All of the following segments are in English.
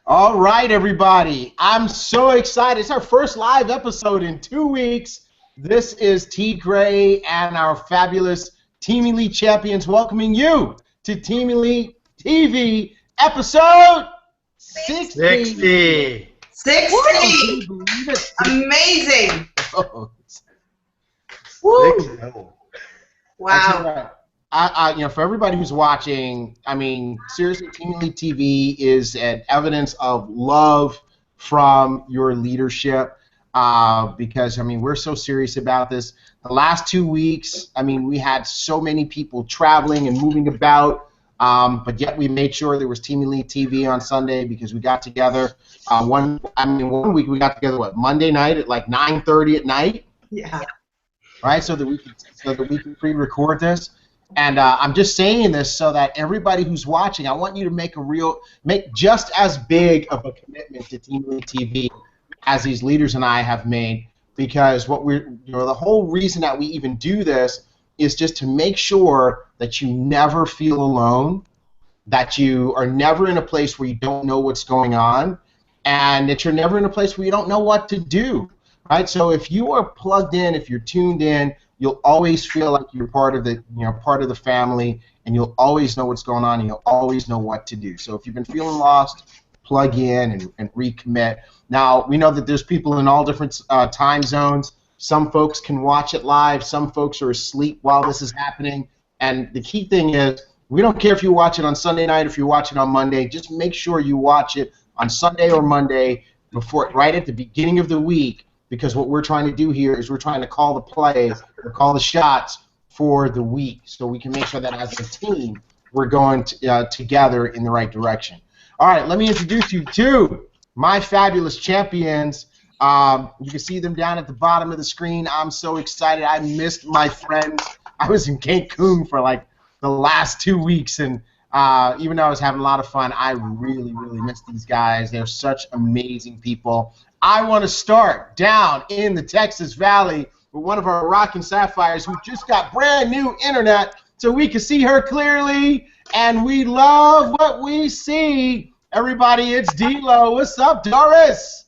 All right, everybody. I'm so excited. It's our first live episode in 2 weeks. This is T.Gray and our fabulous Team Elite champions welcoming you to Team Elite TV episode 60. 60. Whoa, can you believe it? Amazing. Oh, Woo. Wow. For everybody who's watching, I mean, seriously, Team Elite TV is an evidence of love from your leadership because, I mean, we're so serious about this. The last 2 weeks, I mean, we had so many people traveling and moving about, but yet we made sure there was Team Elite TV on Sunday because we got together. One week we got together, Monday night at like 9:30 at night? Yeah. Right, so that we could pre-record this. And I'm just saying this so that everybody who's watching, I want you to make just as big of a commitment to Team Elite TV as these leaders and I have made, because the whole reason that we even do this is just to make sure that you never feel alone, that you are never in a place where you don't know what's going on, and that you're never in a place where you don't know what to do. Right? So if you are plugged in, if you're tuned in, you'll always feel like you're part of the family, and you'll always know what's going on, and you'll always know what to do. So if you've been feeling lost, plug in and recommit. Now, we know that there's people in all different time zones. Some folks can watch it live. Some folks are asleep while this is happening. And the key thing is, we don't care if you watch it on Sunday night or if you watch it on Monday. Just make sure you watch it on Sunday or Monday right at the beginning of the week, because what we're trying to do here is we're trying to call the plays or call the shots for the week, so we can make sure that as a team we're going together in the right direction. All right, let me introduce you to my fabulous champions. You can see them down at the bottom of the screen. I'm so excited. I missed my friends. I was in Cancun for like the last 2 weeks, and even though I was having a lot of fun, I really, really missed these guys. They're such amazing people. I want to start down in the Texas Valley with one of our rockin' sapphires who just got brand new internet so we can see her clearly, and we love what we see. Everybody, it's D-Lo. What's up, Doris?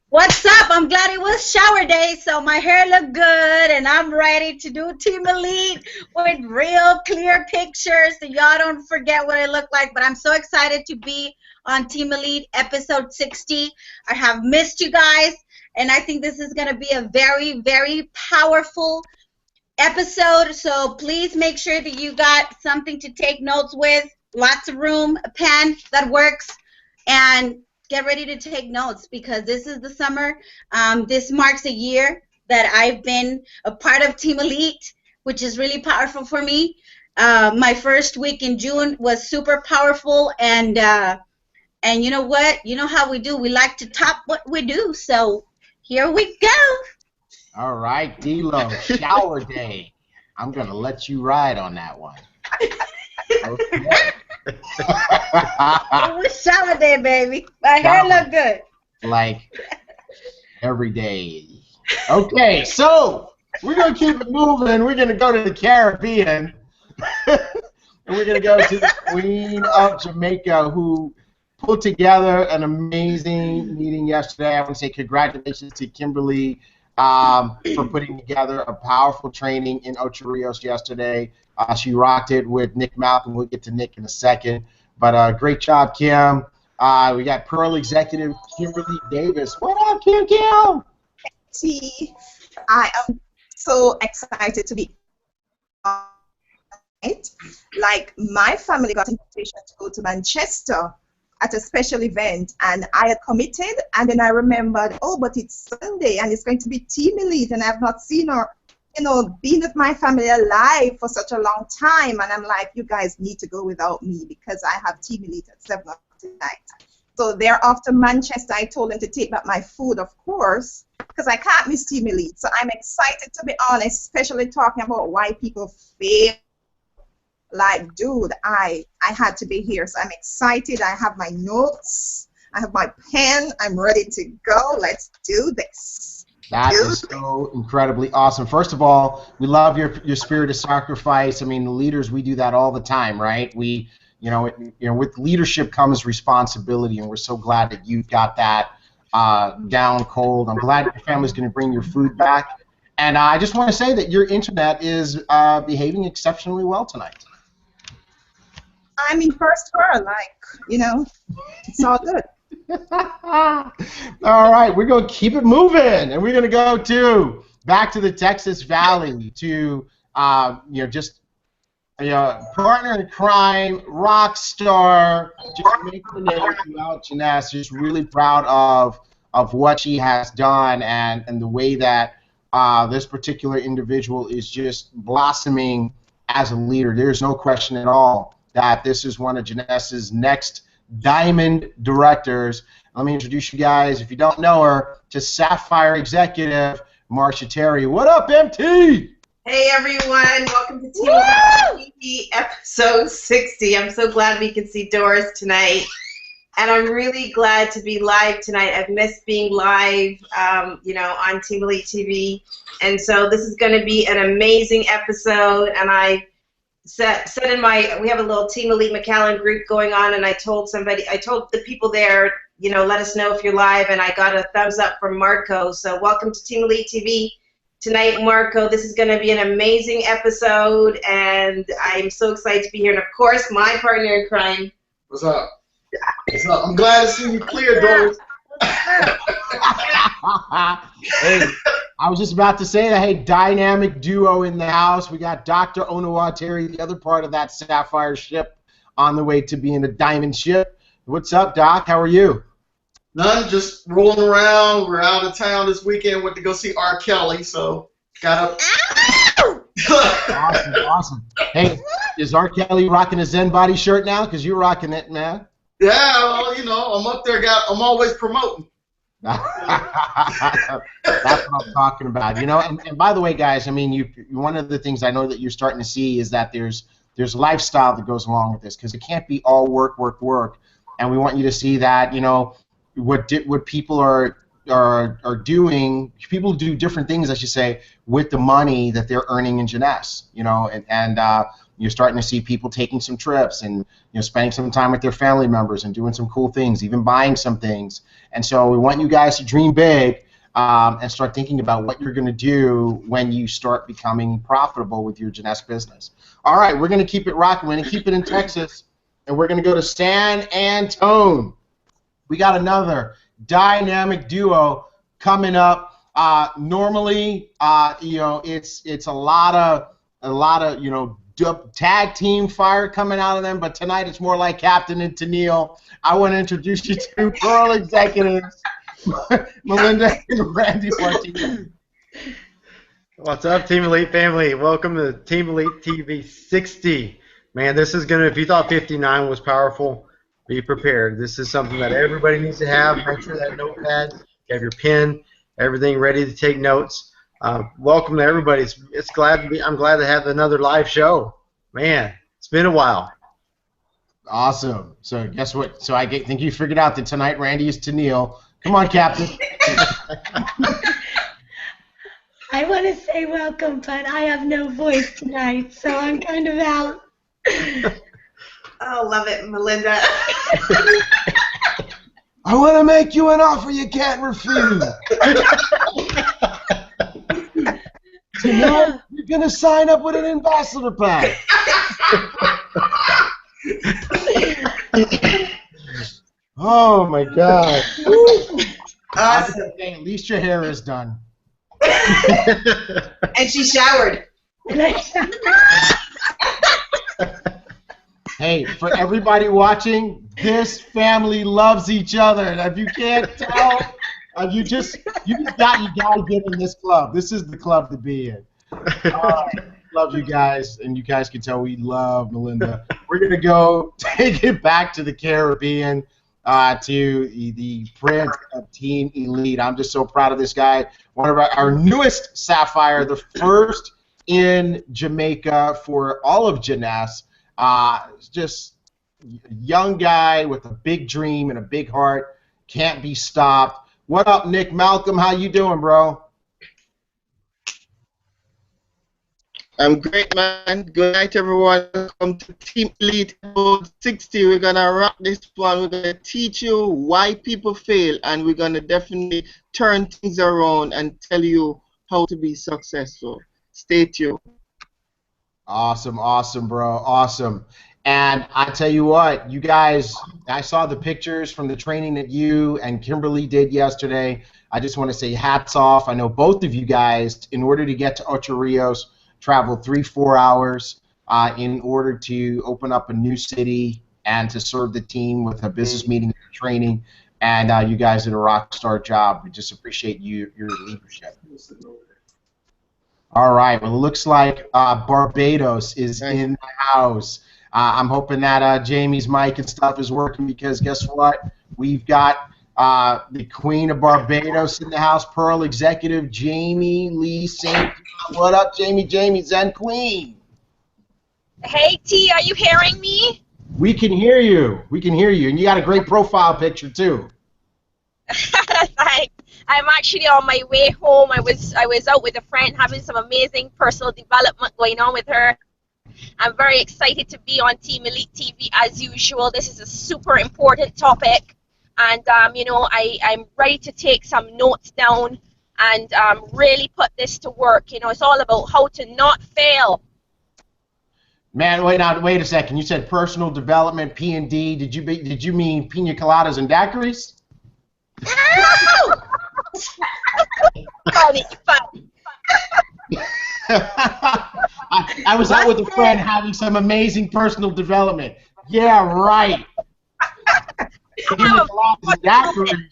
What's up? I'm glad it was shower day, so my hair looked good, and I'm ready to do Team Elite with real clear pictures so y'all don't forget what I look like. But I'm so excited to be on Team Elite episode 60. I have missed you guys, and I think this is going to be a very, very powerful episode. So please make sure that you got something to take notes with, lots of room, a pen that works, and get ready to take notes, because this is the summer. This marks a year that I've been a part of Team Elite, which is really powerful for me. My first week in June was super powerful, and you know what? You know how we do. We like to top what we do, so here we go. All right, D-Lo, shower day. I'm going to let you ride on that one. Okay. It was shower day, baby. My hair looked good. Like every day. Okay, so we're going to keep it moving. We're going to go to the Caribbean. And we're going to go to the Queen of Jamaica, who put together an amazing meeting yesterday. I want to say congratulations to Kimberly for putting together a powerful training in Ocho Rios yesterday. She rocked it with Nick Malcolm. We'll get to Nick in a second. But great job, Kim. We got Pearl Executive Kimberly Davis. What up, Kim? I am so excited to be on it. Like, my family got an invitation to go to Manchester at a special event, and I had committed, and then I remembered, oh, but it's Sunday, and it's going to be Team Elite, and I've not seen her, been with my family alive for such a long time, and I'm like, you guys need to go without me, because I have Team Elite at 7 o'clock tonight. So they're off to Manchester. I told them to take back my food, of course, because I can't miss Team Elite. So I'm excited to be on, especially talking about why people fail. Like, dude, I had to be here. So I'm excited. I have my notes. I have my pen. I'm ready to go. Let's do this. That is so incredibly awesome. First of all, we love your spirit of sacrifice. I mean, the leaders, we do that all the time, right? We with leadership comes responsibility, and we're so glad that you've got that down cold. I'm glad your family's going to bring your food back. And I just want to say that your internet is behaving exceptionally well tonight. I'm in first world, it's all good. All right, we're going to keep it moving, and we're going to go back to the Texas Valley to partner in crime, rock star, just making the name throughout Jeunesse. Just really proud of what she has done and the way that this particular individual is just blossoming as a leader. There's no question at all that this is one of Jeunesse's next diamond directors. Let me introduce you guys, if you don't know her, to Sapphire executive Marcia Terry. What up, MT? Hey everyone, welcome to TV episode 60. I'm so glad we can see Doris tonight. And I'm really glad to be live tonight. I've missed being live, on Team Elite TV. And so this is going to be an amazing episode. And I said we have a little Team Elite McAllen group going on, and I told the people there, let us know if you're live, and I got a thumbs up from Marco. So welcome to Team Elite TV tonight, Marco. This is going to be an amazing episode, and I'm so excited to be here. And of course, my partner in crime. What's up? What's up? I'm glad to see you clear, Doris. Hey, I was just about to say that. Hey, dynamic duo in the house. We got Dr. Onowateri, the other part of that Sapphire ship, on the way to being a diamond ship. What's up, Doc? How are you? None, just rolling around. We're out of town this weekend. Went to go see R. Kelly, so got up. Awesome. Hey, is R. Kelly rocking a Zen Body shirt now? Because you're rocking it, man. Yeah, well, I'm up there. I'm always promoting. That's what I'm talking about. And by the way, guys, I mean, one of the things I know that you're starting to see is that there's lifestyle that goes along with this, because it can't be all work, and we want you to see that, what people are doing. People do different things, I should say, with the money that they're earning in Jeunesse, and you're starting to see people taking some trips and spending some time with their family members and doing some cool things, even buying some things. And so we want you guys to dream big and start thinking about what you're going to do when you start becoming profitable with your Jeunesse business. All right, we're going to keep it rocking. We're going to keep it in Texas, and we're going to go to San Antone. We got another dynamic duo coming up. Normally, it's a lot of tag team fire coming out of them, but tonight it's more like Captain and Tennille. I want to introduce you to Pearl executives, Melinda and Randy Martinez. What's up, Team Elite family? Welcome to Team Elite TV 60. Man, this is going to, if you thought 59 was powerful, be prepared. This is something that everybody needs to have. Make sure that notepad, you have your pen, everything ready to take notes. Welcome to everybody. I'm glad to have another live show. Man, it's been a while. Awesome. So guess what? So I think you figured out that tonight Randy is Tennille. Come on, Captain. I want to say welcome, but I have no voice tonight, so I'm kind of out. Oh, love it, Melinda. I want to make you an offer you can't refuse. Tonight, you're going to sign up with an ambassador pack. Oh, my God. Awesome. At least your hair is done. And she showered. Hey, for everybody watching, this family loves each other. And if you can't tell, you gotta get in this club. This is the club to be in. Love you guys, and you guys can tell we love Melinda. We're gonna go take it back to the Caribbean, to the Prince of Team Elite. I'm just so proud of this guy. One of our newest Sapphire, the first in Jamaica for all of Jeunesse. Just a young guy with a big dream and a big heart. Can't be stopped. What up, Nick Malcolm? How you doing, bro? I'm great, man. Good night, everyone. Welcome to Team Elite episode 60. We're going to rock this one. We're going to teach you why people fail, and we're going to definitely turn things around and tell you how to be successful. Stay tuned. Awesome, awesome, bro. Awesome. And I tell you what, you guys, I saw the pictures from the training that you and Kimberly did yesterday. I just want to say hats off. I know both of you guys, in order to get to Ocho Rios, traveled 3-4 hours in order to open up a new city and to serve the team with a business meeting and training. And you guys did a rock star job. We just appreciate your leadership. All right. Well, it looks like Barbados is in the house. I'm hoping that Jamie's mic and stuff is working because guess what? We've got the Queen of Barbados in the house, Pearl Executive Jamie Lee St. What up, Jamie? Jamie Zen Queen. Hey, T, are you hearing me? We can hear you. We can hear you. And you got a great profile picture, too. Thanks. I'm actually on my way home. I was out with a friend having some amazing personal development going on with her. I'm very excited to be on Team Elite TV as usual. This is a super important topic, and you know, I'm ready to take some notes down and really put this to work. You know, it's all about how to not fail. Man, wait a second. You said personal development, P&D. Did you mean pina coladas and daiquiris? Funny. I was out with a friend having some amazing personal development. Yeah, right. Pina coladas and daiquiris.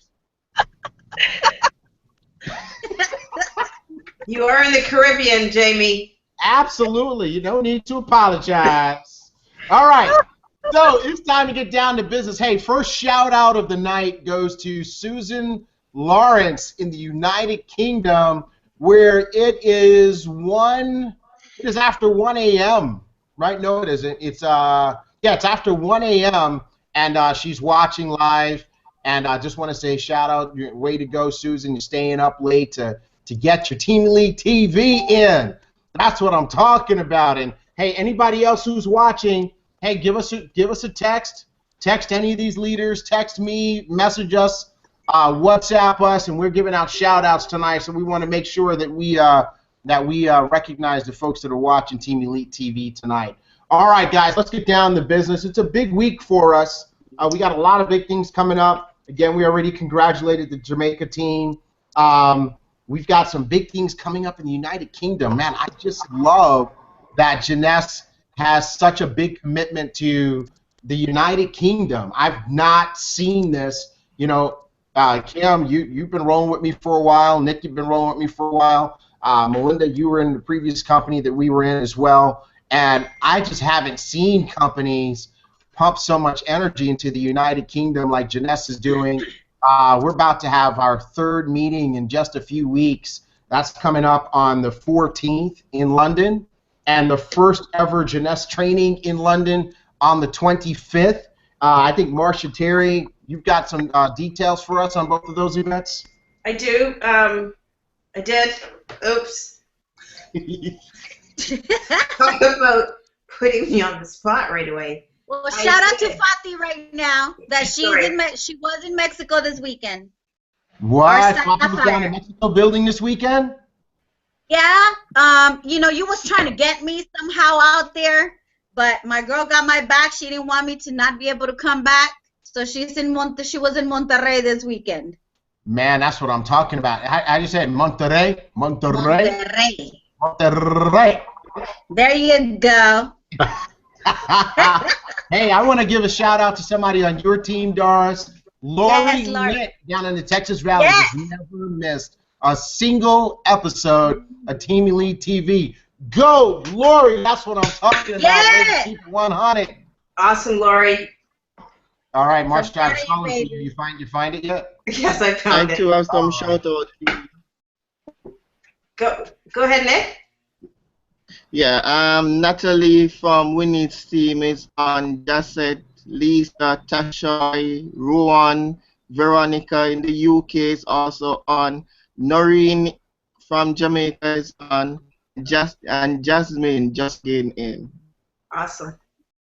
You are in the Caribbean, Jamie. Absolutely. You don't need to apologize. All right. So it's time to get down to business. Hey, first shout out of the night goes to Susan Lawrence in the United Kingdom, where it is after 1 a.m. Right? No, it isn't. It's it's after 1 a.m. and she's watching live. And I just want to say shout out, way to go, Susan. You're staying up late to get your Team Elite TV in. That's what I'm talking about. And hey, anybody else who's watching, hey, give us a text. Text any of these leaders. Text me. Message us. WhatsApp us, and we're giving out shout-outs tonight. So we want to make sure that we recognize the folks that are watching Team Elite TV tonight. All right, guys, let's get down to business. It's a big week for us. We got a lot of big things coming up. Again, we already congratulated the Jamaica team. We've got some big things coming up in the United Kingdom. Man, I just love that Janess has such a big commitment to the United Kingdom. I've not seen this. You know, Kim, you've been rolling with me for a while. Nick, you've been rolling with me for a while. Melinda, you were in the previous company that we were in as well. And I just haven't seen companies pump so much energy into the United Kingdom like Janess is doing. We're about to have our third meeting in just a few weeks. That's coming up on the 14th in London, and the first ever Janess training in London on the 25th. I think Marcia Terry, you've got some details for us on both of those events? I do. I did. Oops. Talk about putting me on the spot right away. Well, shout out to Fati right now that she was in Mexico this weekend. What? Fati was down in Mexico building this weekend? Yeah. You know, you was trying to get me somehow out there, but my girl got my back. She didn't want me to not be able to come back, so she was in Monterrey this weekend. Man, that's what I'm talking about. How do you say it? Monterrey? There you go. Hey, I want to give a shout out to somebody on your team, Doris. Lori Litt down in the Texas Valley has never missed a single episode of Team Elite TV. Go, Lori! That's what I'm talking about. Yes. Keep it 100. Awesome, Lori. All right, March Drive, calling to you. You find it yet? Yes, I found it. I too have some shout out. Go ahead, Nick. Yeah, Natalie from Winnie's team is on. Jacet, Lisa, Tasha, Rowan, Veronica in the UK is also on. Noreen from Jamaica is on. and Jasmine just getting in. Awesome.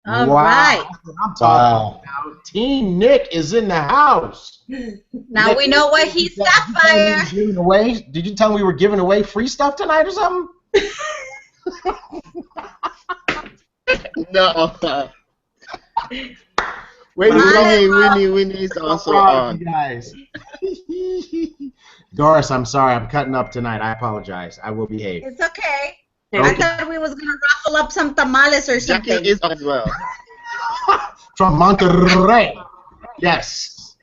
All wow, right. that's what I'm talking about. Team Nick is in the house. Now Nick, we know what he's Sapphire. Did you tell me we were giving away free stuff tonight or something? No. Winnie is also on. You guys. Doris, I'm sorry. I'm cutting up tonight. I apologize. I will behave. It's okay. Okay. I thought we was gonna raffle up some tamales or something. Jackie is as well. From Monterrey. Yes.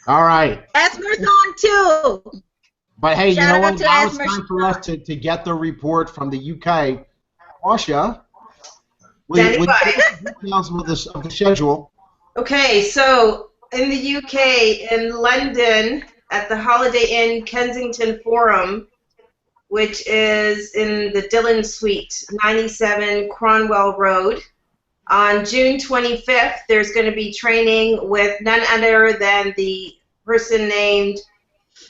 All right. Esmer's on too. But hey, Shout you know out what? to Now it's Esmer time for us to get the report from the UK. Marsha, Standing with by. details of the schedule. Okay, so in the UK, in London, at the Holiday Inn Kensington Forum, which is in the Dillon Suite, 97 Cronwell Road. On June 25th, there's going to be training with none other than the person named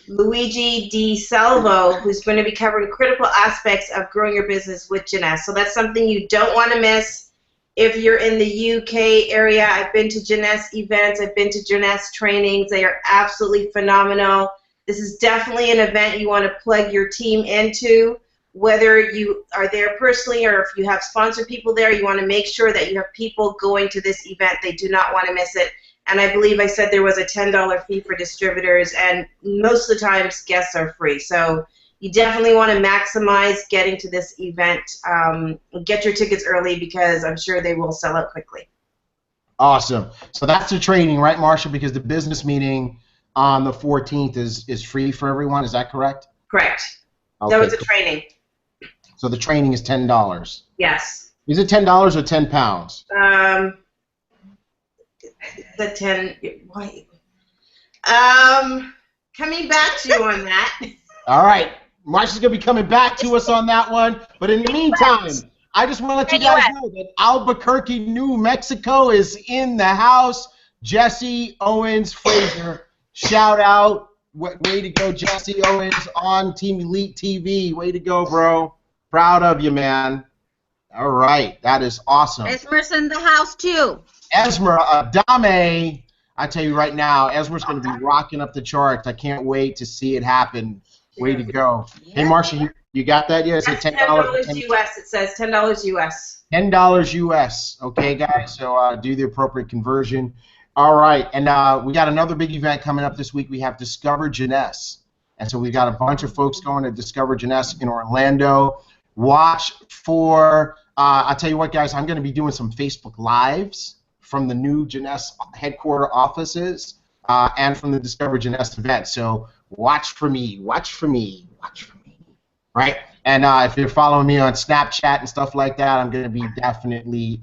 Luigi Di Salvo, who's going to be covering critical aspects of growing your business with Jeunesse. So that's something you don't want to miss. If you're in the UK area, I've been to Jeunesse events, I've been to Jeunesse trainings. They are absolutely phenomenal. This is definitely an event you want to plug your team into. Whether you are there personally or if you have sponsored people there, you want to make sure that you have people going to this event. They do not want to miss it. And I believe I said there was a $10 fee for distributors, and most of the times guests are free. So you definitely want to maximize getting to this event. Get your tickets early because I'm sure they will sell out quickly. Awesome. So that's the training, right, Marsha? Because the business meeting on the 14th is free for everyone. Is that correct? Correct. Okay, That was a cool. training. So the training is $10. Yes. Is it $10 or 10 pounds? The 10. Why? Coming back to you on that. All right. Marsha's going to be coming back to us on that one. But in the meantime, I just want to let you guys know that Albuquerque, New Mexico is in the house. Jesse Owens Fraser. Shout out. Way to go, Jesse Owens on Team Elite TV. Way to go, bro. Proud of you, man. All right. That is awesome. Esmer's in the house too. Esmer Adame. I tell you right now, Esmer's going to be rocking up the charts. I can't wait to see it happen. Way to go. Hey, Marsha, you got that yet? Is it $10? $10 US. It says $10 US. $10 US. Okay, guys. So do the appropriate conversion. All right, and we got another big event coming up this week. We have Discover Jeunesse. And so we've got a bunch of folks going to Discover Jeunesse in Orlando. Watch for, I'll tell you what, guys, I'm going to be doing some Facebook Lives from the new Jeunesse headquarter offices and from the Discover Jeunesse event. So watch for me, watch for me, watch for me, right? And if you're following me on Snapchat and stuff like that, I'm going to be definitely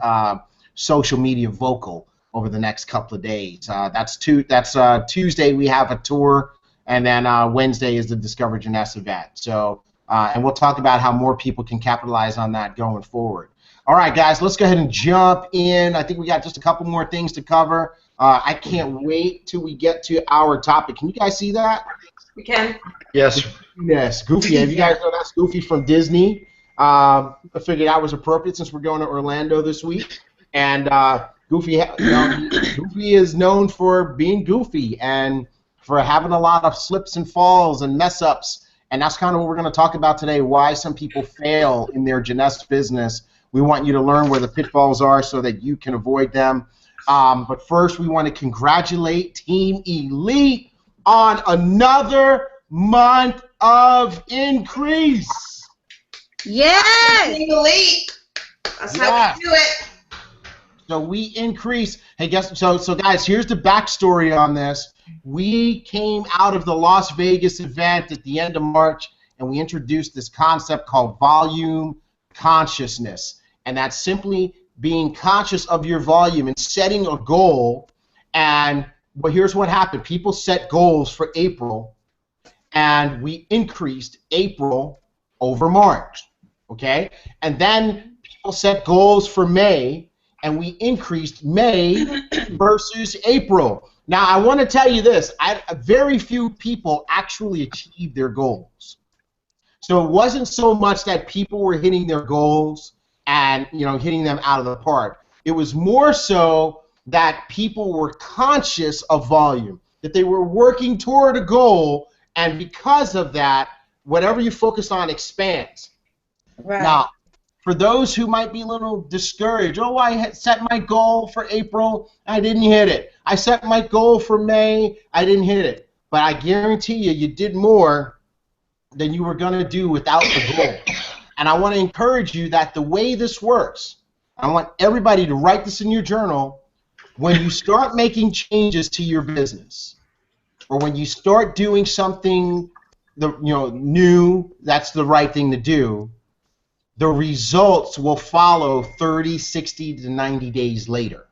social media vocal over the next couple of days. That's Tuesday we have a tour, and then Wednesday is the Discover Jeunesse event. So, and we'll talk about how more people can capitalize on that going forward. All right, guys, let's go ahead and jump in. I think we got just a couple more things to cover. I can't wait till we get to our topic. Can you guys see that? We can. Yes. Yes, Goofy. Have you guys know that's Goofy from Disney? I figured that was appropriate since we're going to Orlando this week. And Goofy, Goofy is known for being goofy and for having a lot of slips and falls and mess-ups. And that's kind of what we're going to talk about today, why some people fail in their Jeunesse business. We want you to learn where the pitfalls are so that you can avoid them. But first, we want to congratulate Team Elite on another month of increase. Yes! Team Elite. That's how we do it. So we increase. Hey, so guys, here's the backstory on this. We came out of the Las Vegas event at the end of March, and we introduced this concept called volume consciousness. And that's simply being conscious of your volume and setting a goal. And well, here's what happened. People set goals for April, and we increased April over March. Okay? And then people set goals for May, and we increased May versus April. Now, I want to tell you this. Very few people actually achieve their goals. So it wasn't so much that people were hitting their goals and hitting them out of the park. It was more so that people were conscious of volume, that they were working toward a goal, and because of that, whatever you focus on expands. Right. Now, for those who might be a little discouraged, I had set my goal for April, I didn't hit it. I set my goal for May, I didn't hit it. But I guarantee you did more than you were going to do without the goal. And I want to encourage you that the way this works, I want everybody to write this in your journal. When you start making changes to your business, or when you start doing something new, that's the right thing to do, the results will follow 30, 60 to 90 days later.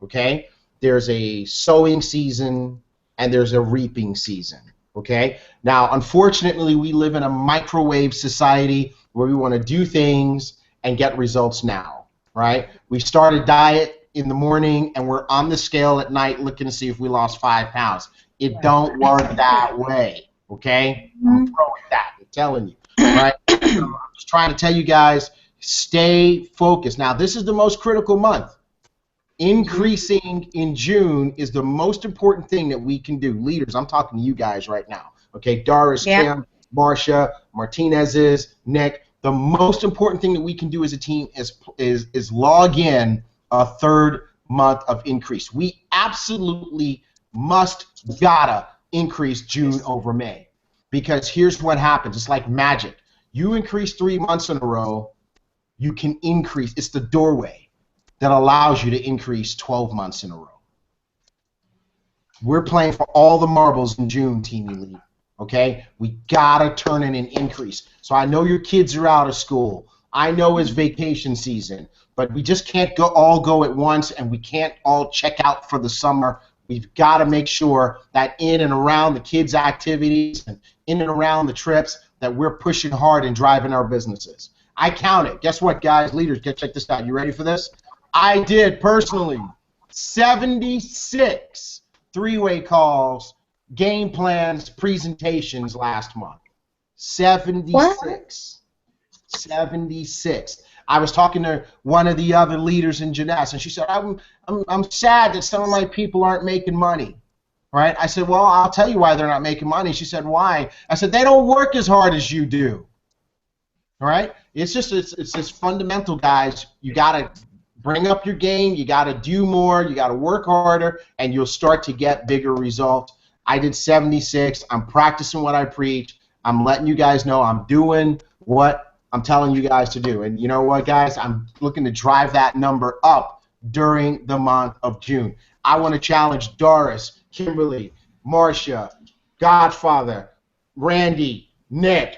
Okay? There's a sowing season and there's a reaping season. Okay? Now, unfortunately, we live in a microwave society where we want to do things and get results now, right? We start a diet in the morning and we're on the scale at night looking to see if we lost 5 pounds. It don't work that way, okay? I'm throwing that, I'm telling you, right? So I'm just trying to tell you guys, stay focused. Now, this is the most critical month. Increasing in June is the most important thing that we can do. Leaders, I'm talking to you guys right now. Okay, Doris, Kim, Marcia, Martinez's, Nick. The most important thing that we can do as a team is log in a third month of increase. We absolutely gotta increase June over May, because here's what happens. It's like magic. You increase 3 months in a row, you can increase. It's the doorway that allows you to increase 12 months in a row. We're playing for all the marbles in June, Team Elite, okay? We gotta turn in an increase. So I know your kids are out of school. I know it's vacation season, but we just can't all go at once, and we can't all check out for the summer. We've got to make sure that in and around the kids' activities and in and around the trips that we're pushing hard and driving our businesses. I counted. Guess what, guys? Leaders, check this out. You ready for this? I did, personally, 76 three-way calls, game plans, presentations last month. 76. What? 76. I was talking to one of the other leaders in Jeunesse, and she said, I'm sad that some of my people aren't making money. Right? I said, well, I'll tell you why they're not making money. She said, why? I said, they don't work as hard as you do. All right? It's just fundamental, guys. You got to bring up your game. You got to do more. You got to work harder, and you'll start to get bigger results. I did 76. I'm practicing what I preach. I'm letting you guys know I'm doing what I'm telling you guys to do. And you know what, guys? I'm looking to drive that number up during the month of June. I want to challenge Doris, Kimberly, Marcia, Godfather, Randy, Nick.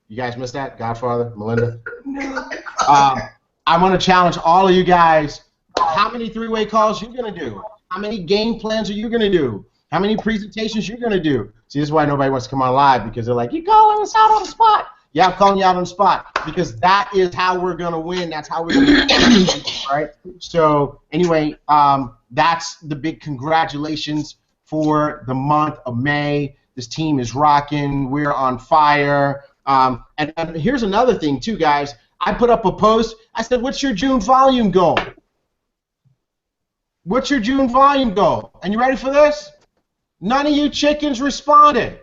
You guys missed that? Godfather, Melinda? No. I want to challenge all of you guys. How many three-way calls you going to do? How many game plans are you going to do? How many presentations you're going to do? See, this is why nobody wants to come on live, because they're like, you're calling us out on the spot. Yeah, I'm calling you out on the spot, because that is how we're going to win. That's how we're going to win, right? So anyway, that's the big congratulations for the month of May. This team is rocking. We're on fire. And here's another thing, too, guys. I put up a post. I said, what's your June volume goal? What's your June volume goal? And you ready for this? None of you chickens responded.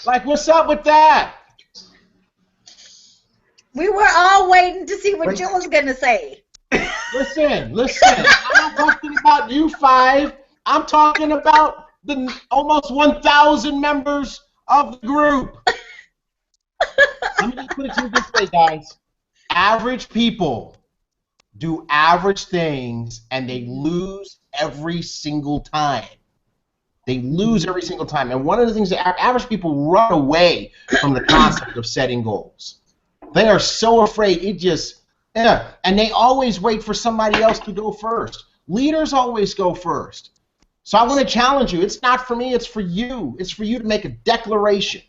Like, what's up with that? We were all waiting to see what Joe was going to say. Listen. I'm not talking about you 5. I'm talking about the almost 1,000 members of the group. Let me just put it to you this way, guys. Average people do average things, and they lose every single time. They lose every single time. And one of the things that average people run away from the concept of setting goals. They are so afraid. And they always wait for somebody else to go first. Leaders always go first. So I want to challenge you. It's not for me. It's for you. It's for you to make a declaration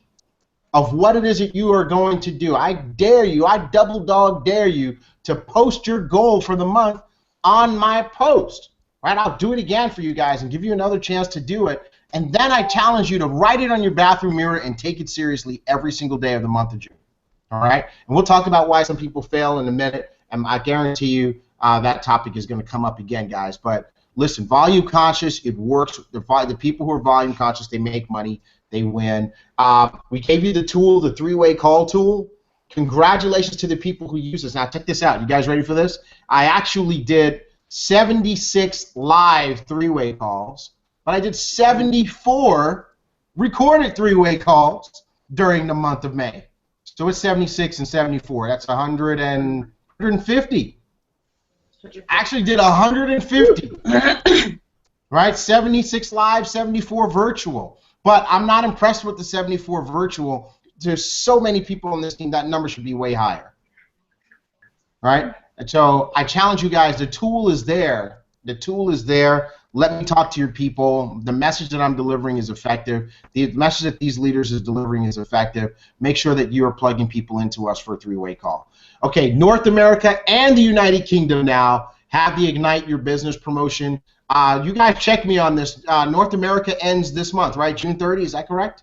of what it is that you are going to do. I dare you. I double dog dare you to post your goal for the month on my post. Right? I'll do it again for you guys and give you another chance to do it. And then I challenge you to write it on your bathroom mirror and take it seriously every single day of the month of June. All right? And we'll talk about why some people fail in a minute, and I guarantee you that topic is going to come up again, guys. But listen, volume conscious, it works. The people who are volume conscious, they make money, they win. We gave you the tool, the three-way call tool. Congratulations to the people who use this. Now, check this out. You guys ready for this? I actually did 76 live three-way calls, but I did 74 recorded three-way calls during the month of May. So it's 76 and 74. That's 150. Actually did 150. Right? 76 live, 74 virtual. But I'm not impressed with the 74 virtual. There's so many people on this team, that number should be way higher. Right? And so I challenge you guys, the tool is there. The tool is there. Let me talk to your people. The message that I'm delivering is effective. The message that these leaders is delivering is effective. Make sure that you are plugging people into us for a three-way call. Okay, North America and the United Kingdom now have the Ignite Your Business promotion. You guys check me on this. North America ends this month, right? June 30, is that correct?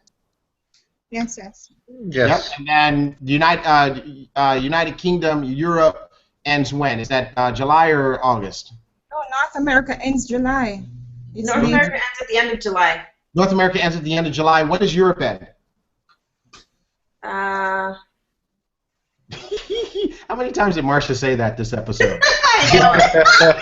Yes, yes. Yes. Yep. And then United Kingdom, Europe ends when? Is that July or August? No, North America ends July. North America ends at the end of July. North America ends at the end of July. When does Europe end? I How many times did Marcia say that this episode? know.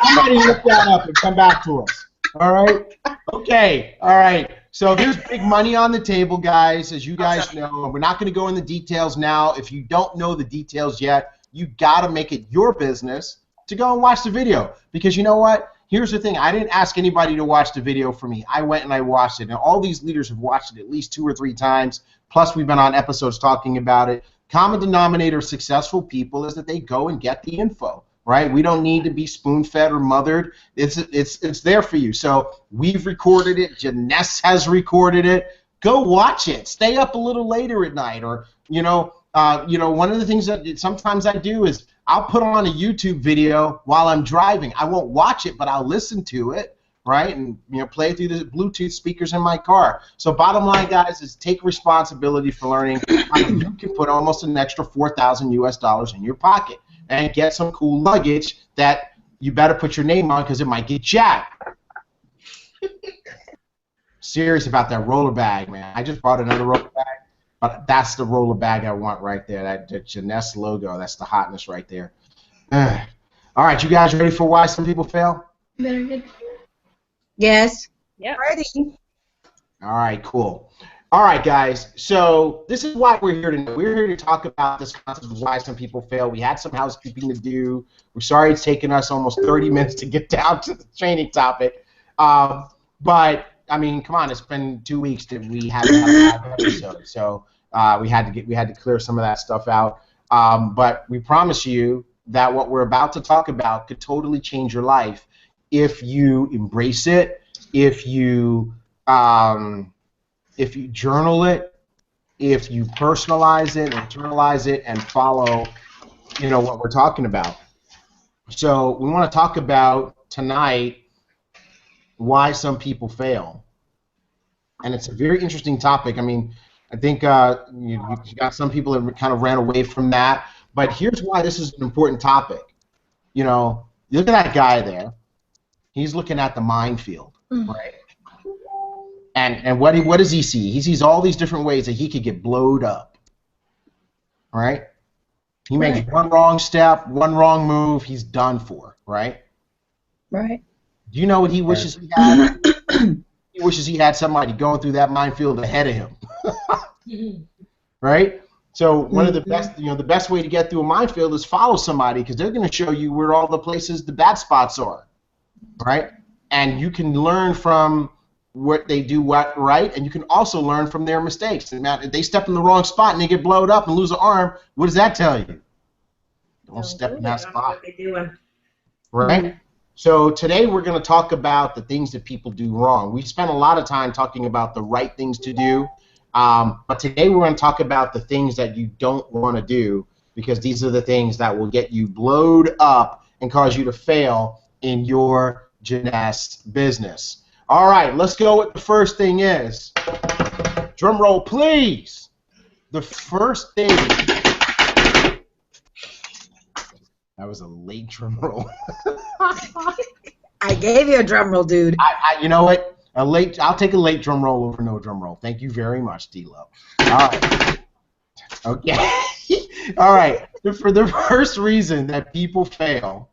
Somebody look that up and come back to us. All right? Okay. All right. So there's big money on the table, guys, as you guys know. We're not going to go in the details now. If you don't know the details yet, you got to make it your business to go and watch the video. Because you know what? Here's the thing. I didn't ask anybody to watch the video for me. I went and I watched it. And all these leaders have watched it at least 2 or 3 times. Plus, we've been on episodes talking about it. Common denominator of successful people is that they go and get the info, right? We don't need to be spoon-fed or mothered. It's there for you. So we've recorded it. Janess has recorded it. Go watch it. Stay up a little later at night. Or, one of the things that sometimes I do is I'll put on a YouTube video while I'm driving. I won't watch it, but I'll listen to it, right? And play it through the Bluetooth speakers in my car. So bottom line, guys, is take responsibility for learning how you can put almost an extra $4,000 in your pocket and get some cool luggage that you better put your name on because it might get jacked. Serious about that roller bag, man. I just bought another roller bag, but that's the roller bag I want right there. That Janess logo, that's the hotness right there. All right, you guys ready for why some people fail? Very good. Yes. Yep. Ready. All right, cool. All right, guys. So this is why we're here tonight. We're here to talk about this concept of why some people fail. We had some housekeeping to do. We're sorry it's taken us almost 30 minutes to get down to the training topic. But I mean, come on, it's been 2 weeks that we haven't had a live episode, so we had to clear some of that stuff out. But we promise you that what we're about to talk about could totally change your life if you embrace it, if you journal it, if you personalize it, internalize it, and follow, what we're talking about. So we want to talk about tonight why some people fail. And it's a very interesting topic. I mean, I think you got some people that kind of ran away from that. But here's why this is an important topic. Look at that guy there. He's looking at the minefield, right? And what does he see? He sees all these different ways that he could get blowed up, right? He makes one wrong step, one wrong move, he's done for, right? Right. Do you know what he wishes he had? He wishes he had somebody going through that minefield ahead of him, right? So one of the best, the best way to get through a minefield is follow somebody because they're going to show you where all the places the bad spots are, right? And you can learn from what they do right, and you can also learn from their mistakes. And if they step in the wrong spot and they get blowed up and lose an arm, what does that tell you? Don't step in that spot. Right? So today we're going to talk about the things that people do wrong. We spent a lot of time talking about the right things to do, but today we're going to talk about the things that you don't want to do because these are the things that will get you blowed up and cause you to fail in your Janess business. All right, let's go with the first thing is. Drum roll, please. The first thing. That was a late drum roll. I gave you a drum roll, dude. You know what? I'll take a late drum roll over no drum roll. Thank you very much, D-Lo. All right. Okay. All right. For the first reason that people fail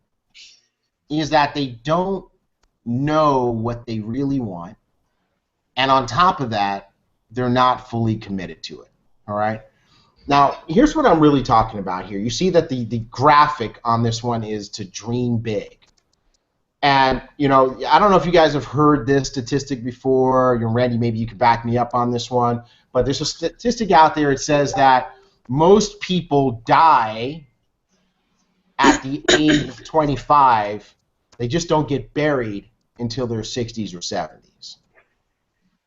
is that they don't know what they really want, and on top of that, they're not fully committed to it. All right. Now, here's what I'm really talking about here. You see that the graphic on this one is to dream big. And, you know, I don't know if you guys have heard this statistic before. Randy, maybe you could back me up on this one. But there's a statistic out there. It says that most people die at the age of 25. They just don't get buried until their 60s or 70s.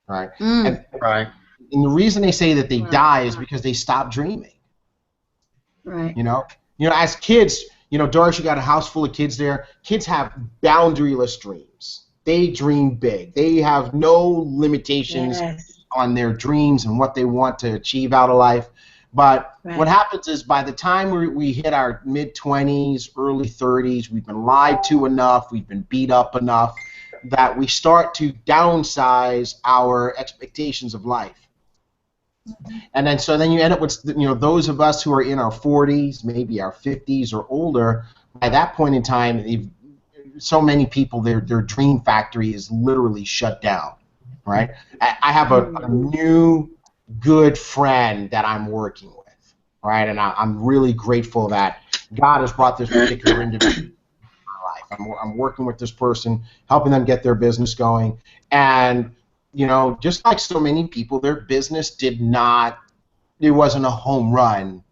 Right? Right. And the reason they say that they die is because they stop dreaming. Right. You know, as kids, you know, Doris, you got a house full of kids there. Kids have boundaryless dreams. They dream big. They have no limitations on their dreams and what they want to achieve out of life. But what happens is by the time we hit our mid-20s, early 30s, we've been lied to enough, we've been beat up enough, that we start to downsize our expectations of life. And then so you end up with, you know, those of us who are in our 40s, maybe our 50s or older. By that point in time, so many people, their dream factory is literally shut down. Right? I have a new good friend that I'm working with. Right? And I'm really grateful that God has brought this particular individual into my life. I'm working with this person, helping them get their business going, and you know, just like so many people, their business it wasn't a home run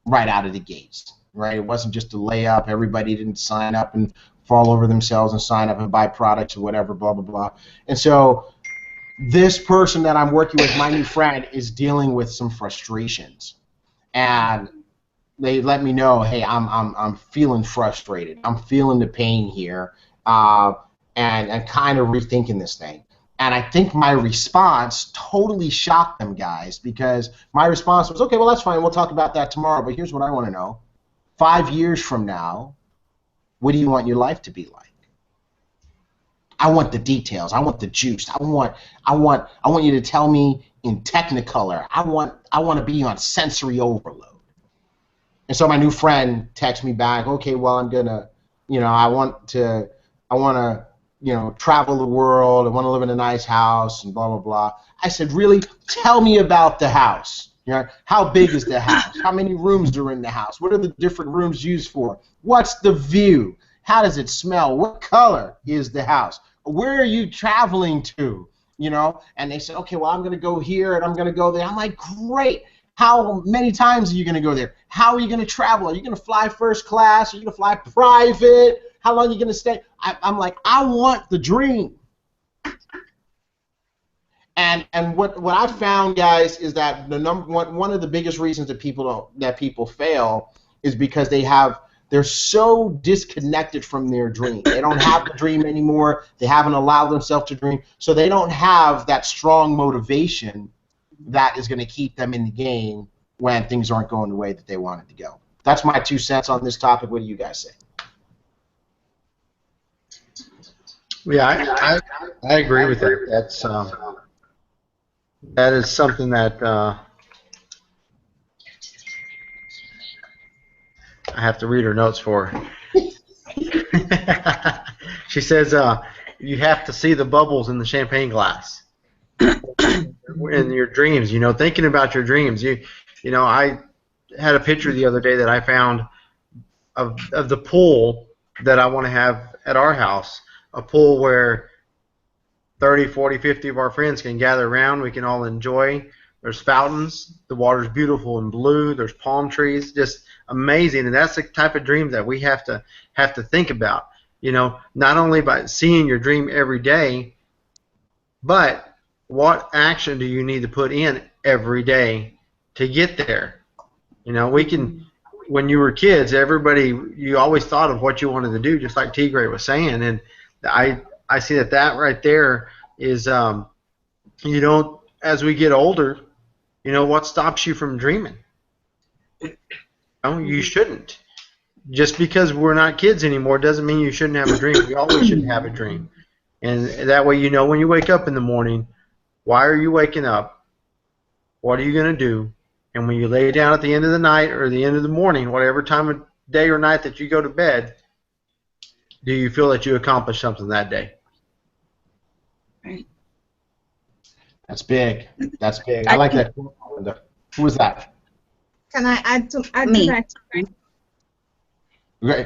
right out of the gates, right? It wasn't just a layup. Everybody didn't sign up and fall over themselves and sign up and buy products or whatever, blah, blah, blah. And so this person that I'm working with, my new friend, is dealing with some frustrations. And they let me know, hey, I'm feeling frustrated. I'm feeling the pain here and kind of rethinking this thing. And I think my response totally shocked them guys, because my response was, okay, well, that's fine. We'll talk about that tomorrow. But here's what I want to know. 5 years from now, what do you want your life to be like? I want the details. I want the juice. I want you to tell me in Technicolor. I want to be on sensory overload. And so my new friend texts me back, okay, well, I'm going to, you know, I want to, you know, travel the world. I want to live in a nice house and blah, blah, blah. I said, really? Tell me about the house. You know, how big is the house? How many rooms are in the house? What are the different rooms used for? What's the view? How does it smell? What color is the house? Where are you traveling to? You know, and they said, okay, well, I'm going to go here and I'm going to go there. I'm like, great. How many times are you going to go there? How are you going to travel? Are you going to fly first class? Are you going to fly private? How long are you going to stay? I'm like, I want the dream. And what I found, guys, is that one of the biggest reasons that people fail is because they're so disconnected from their dream. They don't have the dream anymore. They haven't allowed themselves to dream, so they don't have that strong motivation that is going to keep them in the game when things aren't going the way that they want it to go. That's my 2 cents on this topic. What do you guys say? Yeah, I agree with that. That is something that I have to read her notes for her. She says you have to see the bubbles in the champagne glass in your dreams. You know, thinking about your dreams. You know, I had a picture the other day that I found of the pool that I want to have at our house. A pool where 30, 40, 50 of our friends can gather around. We can all enjoy. There's fountains. The water's beautiful and blue. There's palm trees. Just amazing. And that's the type of dream that we have to think about. You know, not only by seeing your dream every day, but what action do you need to put in every day to get there? You know, when you were kids, you always thought of what you wanted to do, just like T.Gray was saying. And I see that right there is you don't, as we get older, what stops you from dreaming? No, you shouldn't. Just because we're not kids anymore doesn't mean you shouldn't have a dream. We always should have a dream. And that way when you wake up in the morning, why are you waking up? What are you going to do? And when you lay down at the end of the night or the end of the morning, whatever time of day or night that you go to bed, do you feel that you accomplished something that day? Right. That's big. That's big. I like that. Who was that? Can I add to Me. that? Great.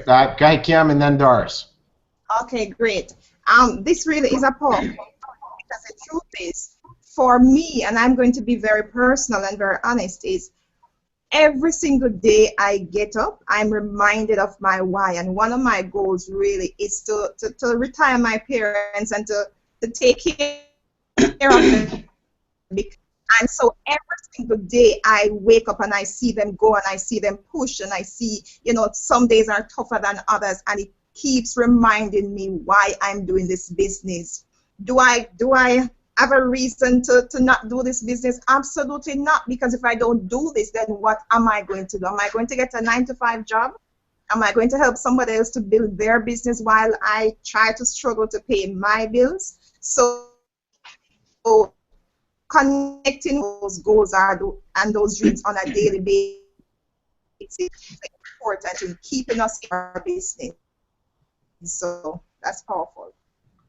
Go ahead, Kim, and then Doris. Okay, great. This really is a powerful because the truth is, for me, and I'm going to be very personal and very honest, is every single day I get up, I'm reminded of my why. And one of my goals really is to retire my parents and to take care of them. And so every single day I wake up and I see them go and I see them push and I see, some days are tougher than others, and it keeps reminding me why I'm doing this business. Do I have a reason to not do this business? Absolutely not, because if I don't do this, then what am I going to do? Am I going to get a 9-to-5 job? Am I going to help somebody else to build their business while I try to struggle to pay my bills? So connecting those goals and those dreams on a daily basis is important in keeping us in our business. So that's powerful.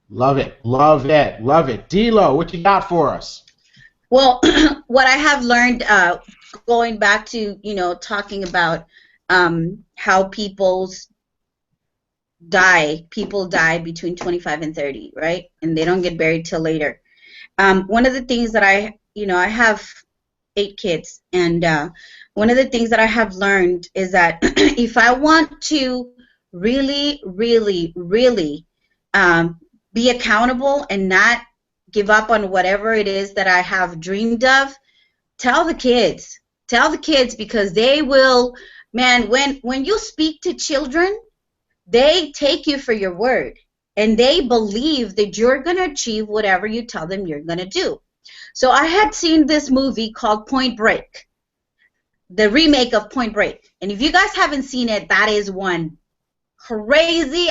Love it. Love it. Love it. D-Lo, what you got for us? Well, what I have learned, going back to, talking about how people die between 25 and 30, right? And they don't get buried till later. One of the things that I have 8 kids, and one of the things that I have learned is that if I want to really, really, really be accountable and not give up on whatever it is that I have dreamed of, tell the kids, because they will, man, when you speak to children, they take you for your word. And they believe that you're going to achieve whatever you tell them you're going to do. So I had seen this movie called Point Break, the remake of Point Break. And if you guys haven't seen it, that is one crazy,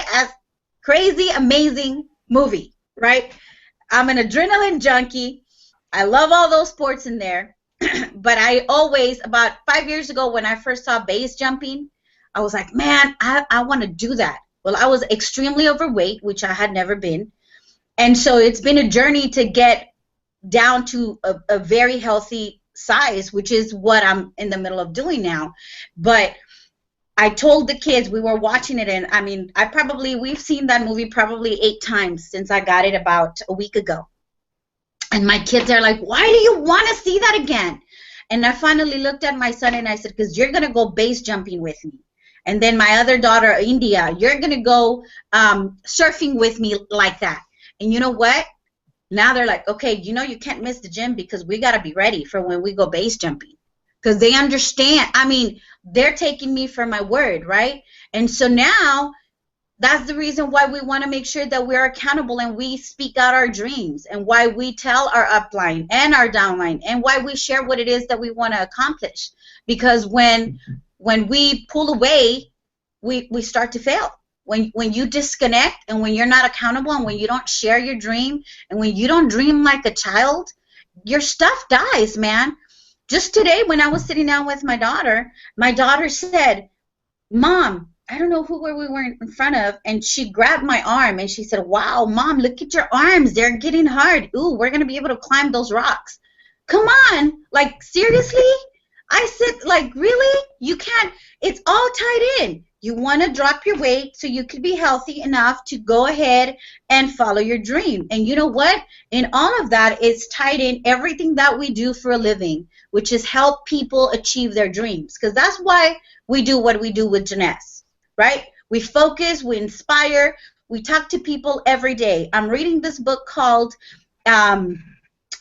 amazing movie, right? I'm an adrenaline junkie. I love all those sports in there. But I always, about 5 years ago when I first saw base jumping, I was like, man, I want to do that. Well, I was extremely overweight, which I had never been. And so it's been a journey to get down to a very healthy size, which is what I'm in the middle of doing now. But I told the kids, we were watching it, and I mean, we've seen that movie probably 8 times since I got it about a week ago. And my kids are like, why do you want to see that again? And I finally looked at my son and I said, because you're going to go base jumping with me. And then my other daughter, India, you're going to go surfing with me like that. And you know what? Now they're like, okay, you can't miss the gym because we got to be ready for when we go base jumping. Because they understand. I mean, they're taking me for my word, right? And so now that's the reason why we want to make sure that we're accountable and we speak out our dreams, and why we tell our upline and our downline, and why we share what it is that we want to accomplish. Because when we pull away, we start to fail. When you disconnect, and when you're not accountable, and when you don't share your dream, and when you don't dream like a child, your stuff dies, man. Just today when I was sitting down with my daughter said, Mom, I don't know who we were in front of, and she grabbed my arm and she said, wow, Mom, look at your arms. They're getting hard. Ooh, we're going to be able to climb those rocks. Come on. Like, seriously? I said, like, really? You can't. It's all tied in. You want to drop your weight so you can be healthy enough to go ahead and follow your dream. And you know what? In all of that, it's tied in everything that we do for a living, which is help people achieve their dreams. Because that's why we do what we do with Janess, right? We focus, we inspire, we talk to people every day. I'm reading this book called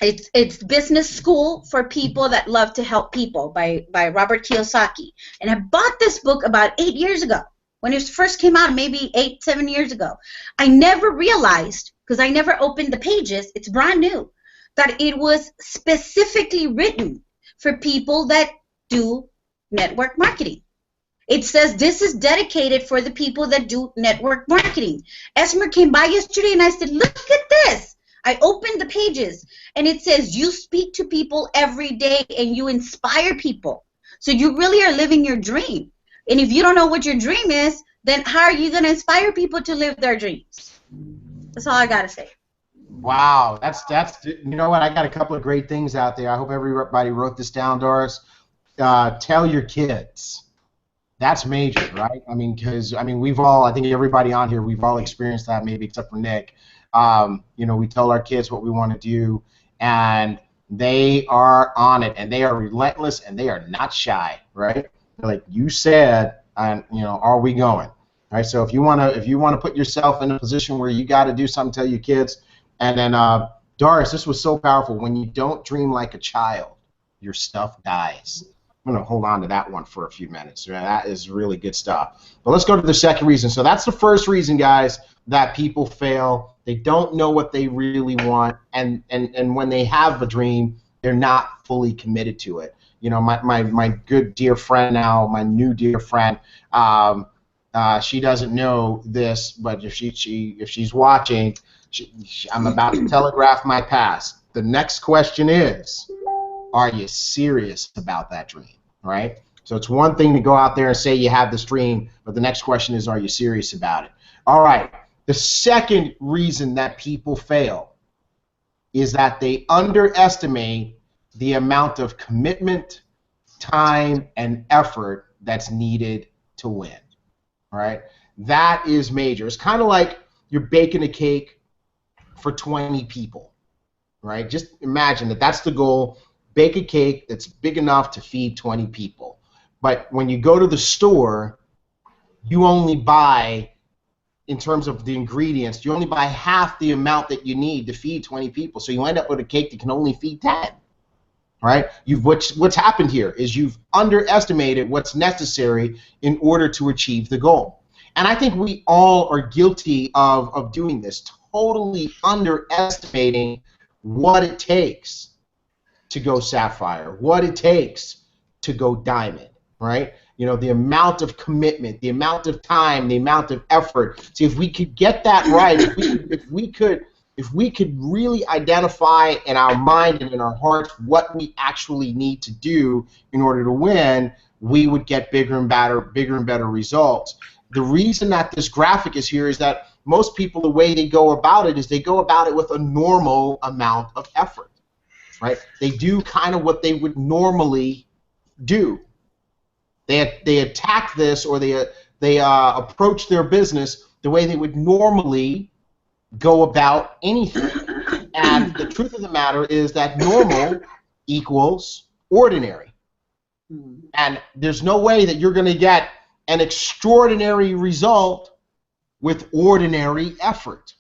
It's Business School for People That Love to Help People by Robert Kiyosaki. And I bought this book about 8 years ago. when it first came out, maybe 8, 7 years ago. I never realized, because I never opened the pages, it's brand new, that it was specifically written for people that do network marketing. It says this is dedicated for the people that do network marketing. Esmer came by yesterday and I said, look at this. I opened the pages and it says you speak to people every day and you inspire people. So you really are living your dream. And if you don't know what your dream is, then how are you going to inspire people to live their dreams? That's all I got to say. Wow, that's you know what? I got a couple of great things out there. I hope everybody wrote this down, Doris. Tell your kids. That's major, right? I mean, because we've all, I think everybody on here, we've all experienced that, maybe except for Nick. You know, we tell our kids what we want to do, and they are on it, and they are relentless, and they are not shy, right? They're like, you said, and you know, are we going? All right. So if you want to put yourself in a position where you got to do something, tell your kids. And then Doris, this was so powerful. When you don't dream like a child, your stuff dies. I'm going to hold on to that one for a few minutes. That is really good stuff. But let's go to the second reason. So that's the first reason, guys, that people fail. They don't know what they really want, and when they have a dream, they're not fully committed to it. You know, my good dear friend now, my new dear friend, she doesn't know this, but if she's watching, I'm about to telegraph my past. The next question is, are you serious about that dream, right? So it's one thing to go out there and say you have this dream, but the next question is, are you serious about it? All right. The second reason that people fail is that they underestimate the amount of commitment, time, and effort that's needed to win, right? That is major. It's kind of like you're baking a cake for 20 people, right? Just imagine that that's the goal. Bake a cake that's big enough to feed 20 people. But when you go to the store, you only buy, in terms of the ingredients, you only buy half the amount that you need to feed 20 people. So you end up with a cake that can only feed 10, right? What's happened here is you've underestimated what's necessary in order to achieve the goal. And I think we all are guilty of doing this, totally underestimating what it takes to go sapphire, what it takes to go diamond, right? You know, the amount of commitment, the amount of time, the amount of effort. See, if we could get that right, if we could really identify in our mind and in our hearts what we actually need to do in order to win, we would get bigger and better results. The reason that this graphic is here is that most people, the way they go about it is they go about it with a normal amount of effort, right? They do kind of what they would normally do. They attack this, or they approach their business the way they would normally go about anything. And the truth of the matter is that normal equals ordinary. And there's no way that you're going to get an extraordinary result with ordinary effort.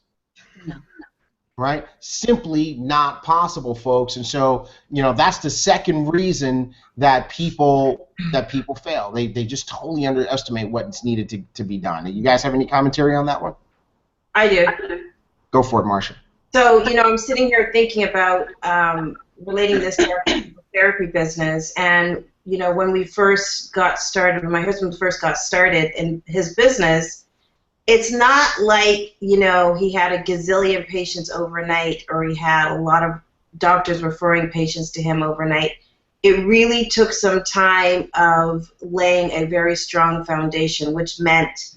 Right? Simply not possible, folks. And so, you know, that's the second reason that people fail. They just totally underestimate what's needed to be done. You guys have any commentary on that one? I do. Go for it, Marcia. So, you know, I'm sitting here thinking about relating this to our therapy business. And, you know, when we first got started, when my husband first got started in his business, it's not like, you know, he had a gazillion patients overnight, or he had a lot of doctors referring patients to him overnight. It really took some time of laying a very strong foundation, which meant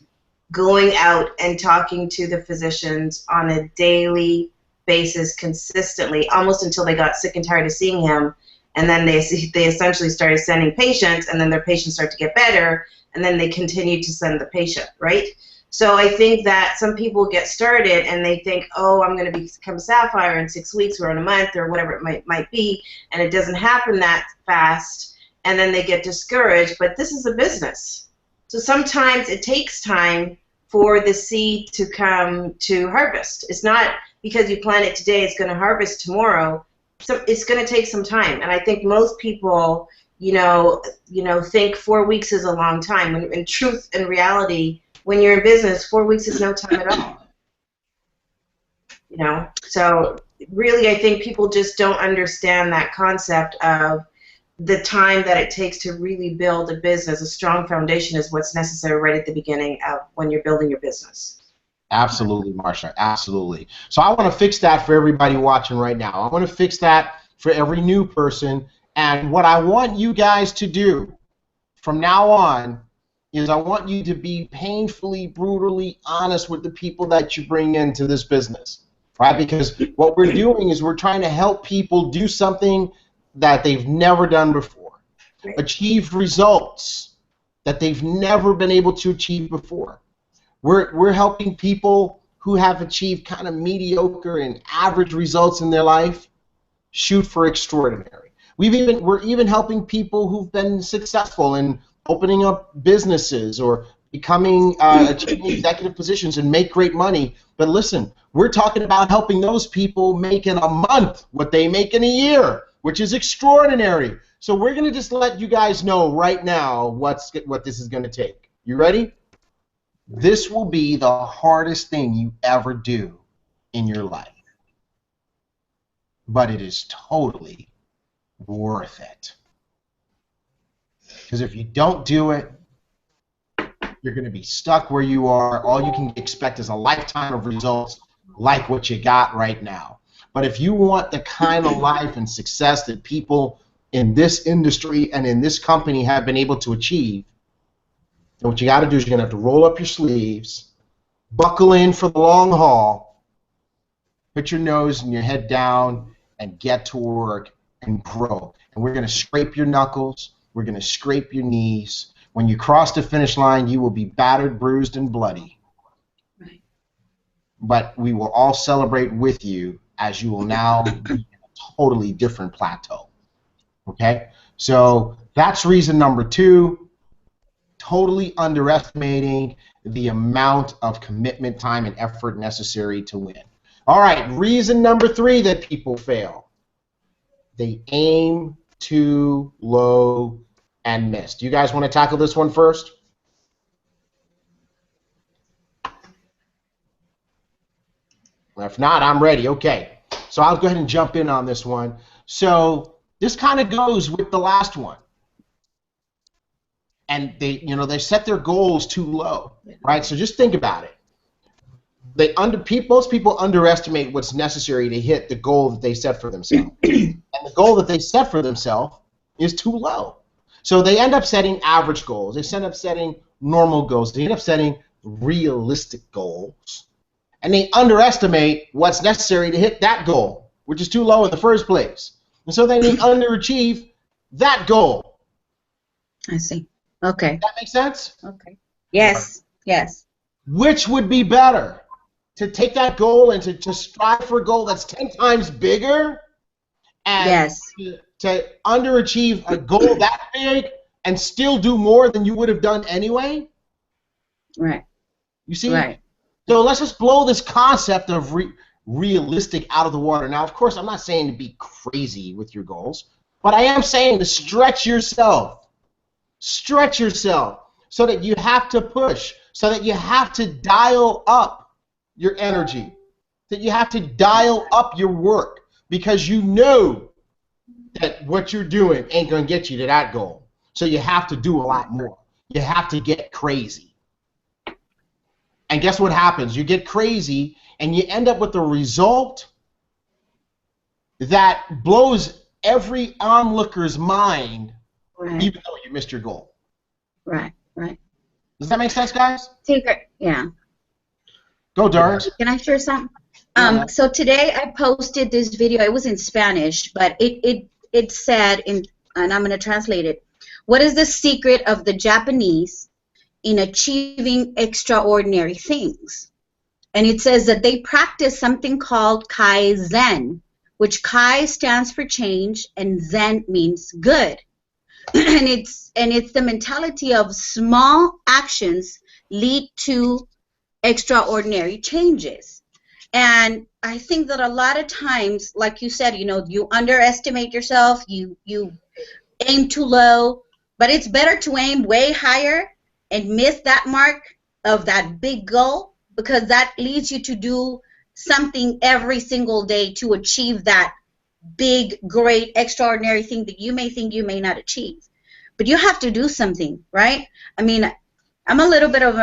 going out and talking to the physicians on a daily basis consistently, almost until they got sick and tired of seeing him. And then they essentially started sending patients, and then their patients start to get better, and then they continue to send the patient, right? So I think that some people get started and they think, oh, I'm going to become sapphire in 6 weeks or in a month or whatever it might be, and it doesn't happen that fast, and then they get discouraged. But this is a business. So sometimes it takes time for the seed to come to harvest. It's not because you plant it today, it's going to harvest tomorrow. So it's going to take some time. And I think most people, you know, think 4 weeks is a long time. When in truth and reality, when you're in business, 4 weeks is no time at all. You know, so really, I think people just don't understand that concept of the time that it takes to really build a business. A strong foundation is what's necessary right at the beginning of when you're building your business. Absolutely, Marsha. Absolutely. So I want to fix that for everybody watching right now. I want to fix that for every new person. And what I want you guys to do from now on is I want you to be painfully, brutally honest with the people that you bring into this business. Right? Because what we're doing is we're trying to help people do something that they've never done before, achieve results that they've never been able to achieve before. We're helping people who have achieved kind of mediocre and average results in their life shoot for extraordinary. We're even helping people who've been successful in opening up businesses or becoming achieving executive positions and make great money. But listen, we're talking about helping those people make in a month what they make in a year, which is extraordinary. So we're going to just let you guys know right now what this is going to take. You ready? This will be the hardest thing you ever do in your life. But it is totally worth it. Because if you don't do it, you're going to be stuck where you are. All you can expect is a lifetime of results like what you got right now. But if you want the kind of life and success that people in this industry and in this company have been able to achieve, then what you got to do is you're going to have to roll up your sleeves, buckle in for the long haul, put your nose and your head down, and get to work and grow. And we're going to scrape your knuckles. We're going to scrape your knees. When you cross the finish line, you will be battered, bruised, and bloody. Right. But we will all celebrate with you as you will now be in a totally different plateau. Okay? So that's reason number 2, totally underestimating the amount of commitment, time, and effort necessary to win. All right, reason number 3 that people fail. They aim too low and miss. Do you guys want to tackle this one first? If not, I'm ready. Okay. So I'll go ahead and jump in on this one. So this kind of goes with the last one. And they set their goals too low, right? So just think about it. Most people underestimate what's necessary to hit the goal that they set for themselves. And the goal that they set for themselves is too low. So they end up setting average goals. They end up setting normal goals. They end up setting realistic goals. And they underestimate what's necessary to hit that goal, which is too low in the first place. And so then they underachieve that goal. I see. Okay. Does that make sense? Okay. Yes. Yes. Which would be better? To take that goal and to strive for a goal that's 10 times bigger? And yes. To underachieve a goal that big and still do more than you would have done anyway? Right. You see? Right. So let's just blow this concept of realistic out of the water. Now, of course, I'm not saying to be crazy with your goals, but I am saying to stretch yourself. Stretch yourself so that you have to push, so that you have to dial up your energy, that you have to dial up your work because you know that what you're doing ain't going to get you to that goal. So you have to do a lot more. You have to get crazy. And guess what happens? You get crazy and you end up with a result that blows every onlooker's mind, right. Even though you missed your goal. Right, right. Does that make sense, guys? T.Gray, yeah. Go, Doris. Can I share something? Yeah. So today I posted this video. It was in Spanish, but it said, and I'm going to translate it, what is the secret of the Japanese in achieving extraordinary things? And it says that they practice something called Kaizen, which Kai stands for change and Zen means good. and it's the mentality of small actions lead to extraordinary changes. And I think that a lot of times, like you said, you underestimate yourself, you aim too low, but it's better to aim way higher and miss that mark of that big goal, because that leads you to do something every single day to achieve that big, great, extraordinary thing that you may think you may not achieve. But you have to do something, right? I mean, I'm a little bit of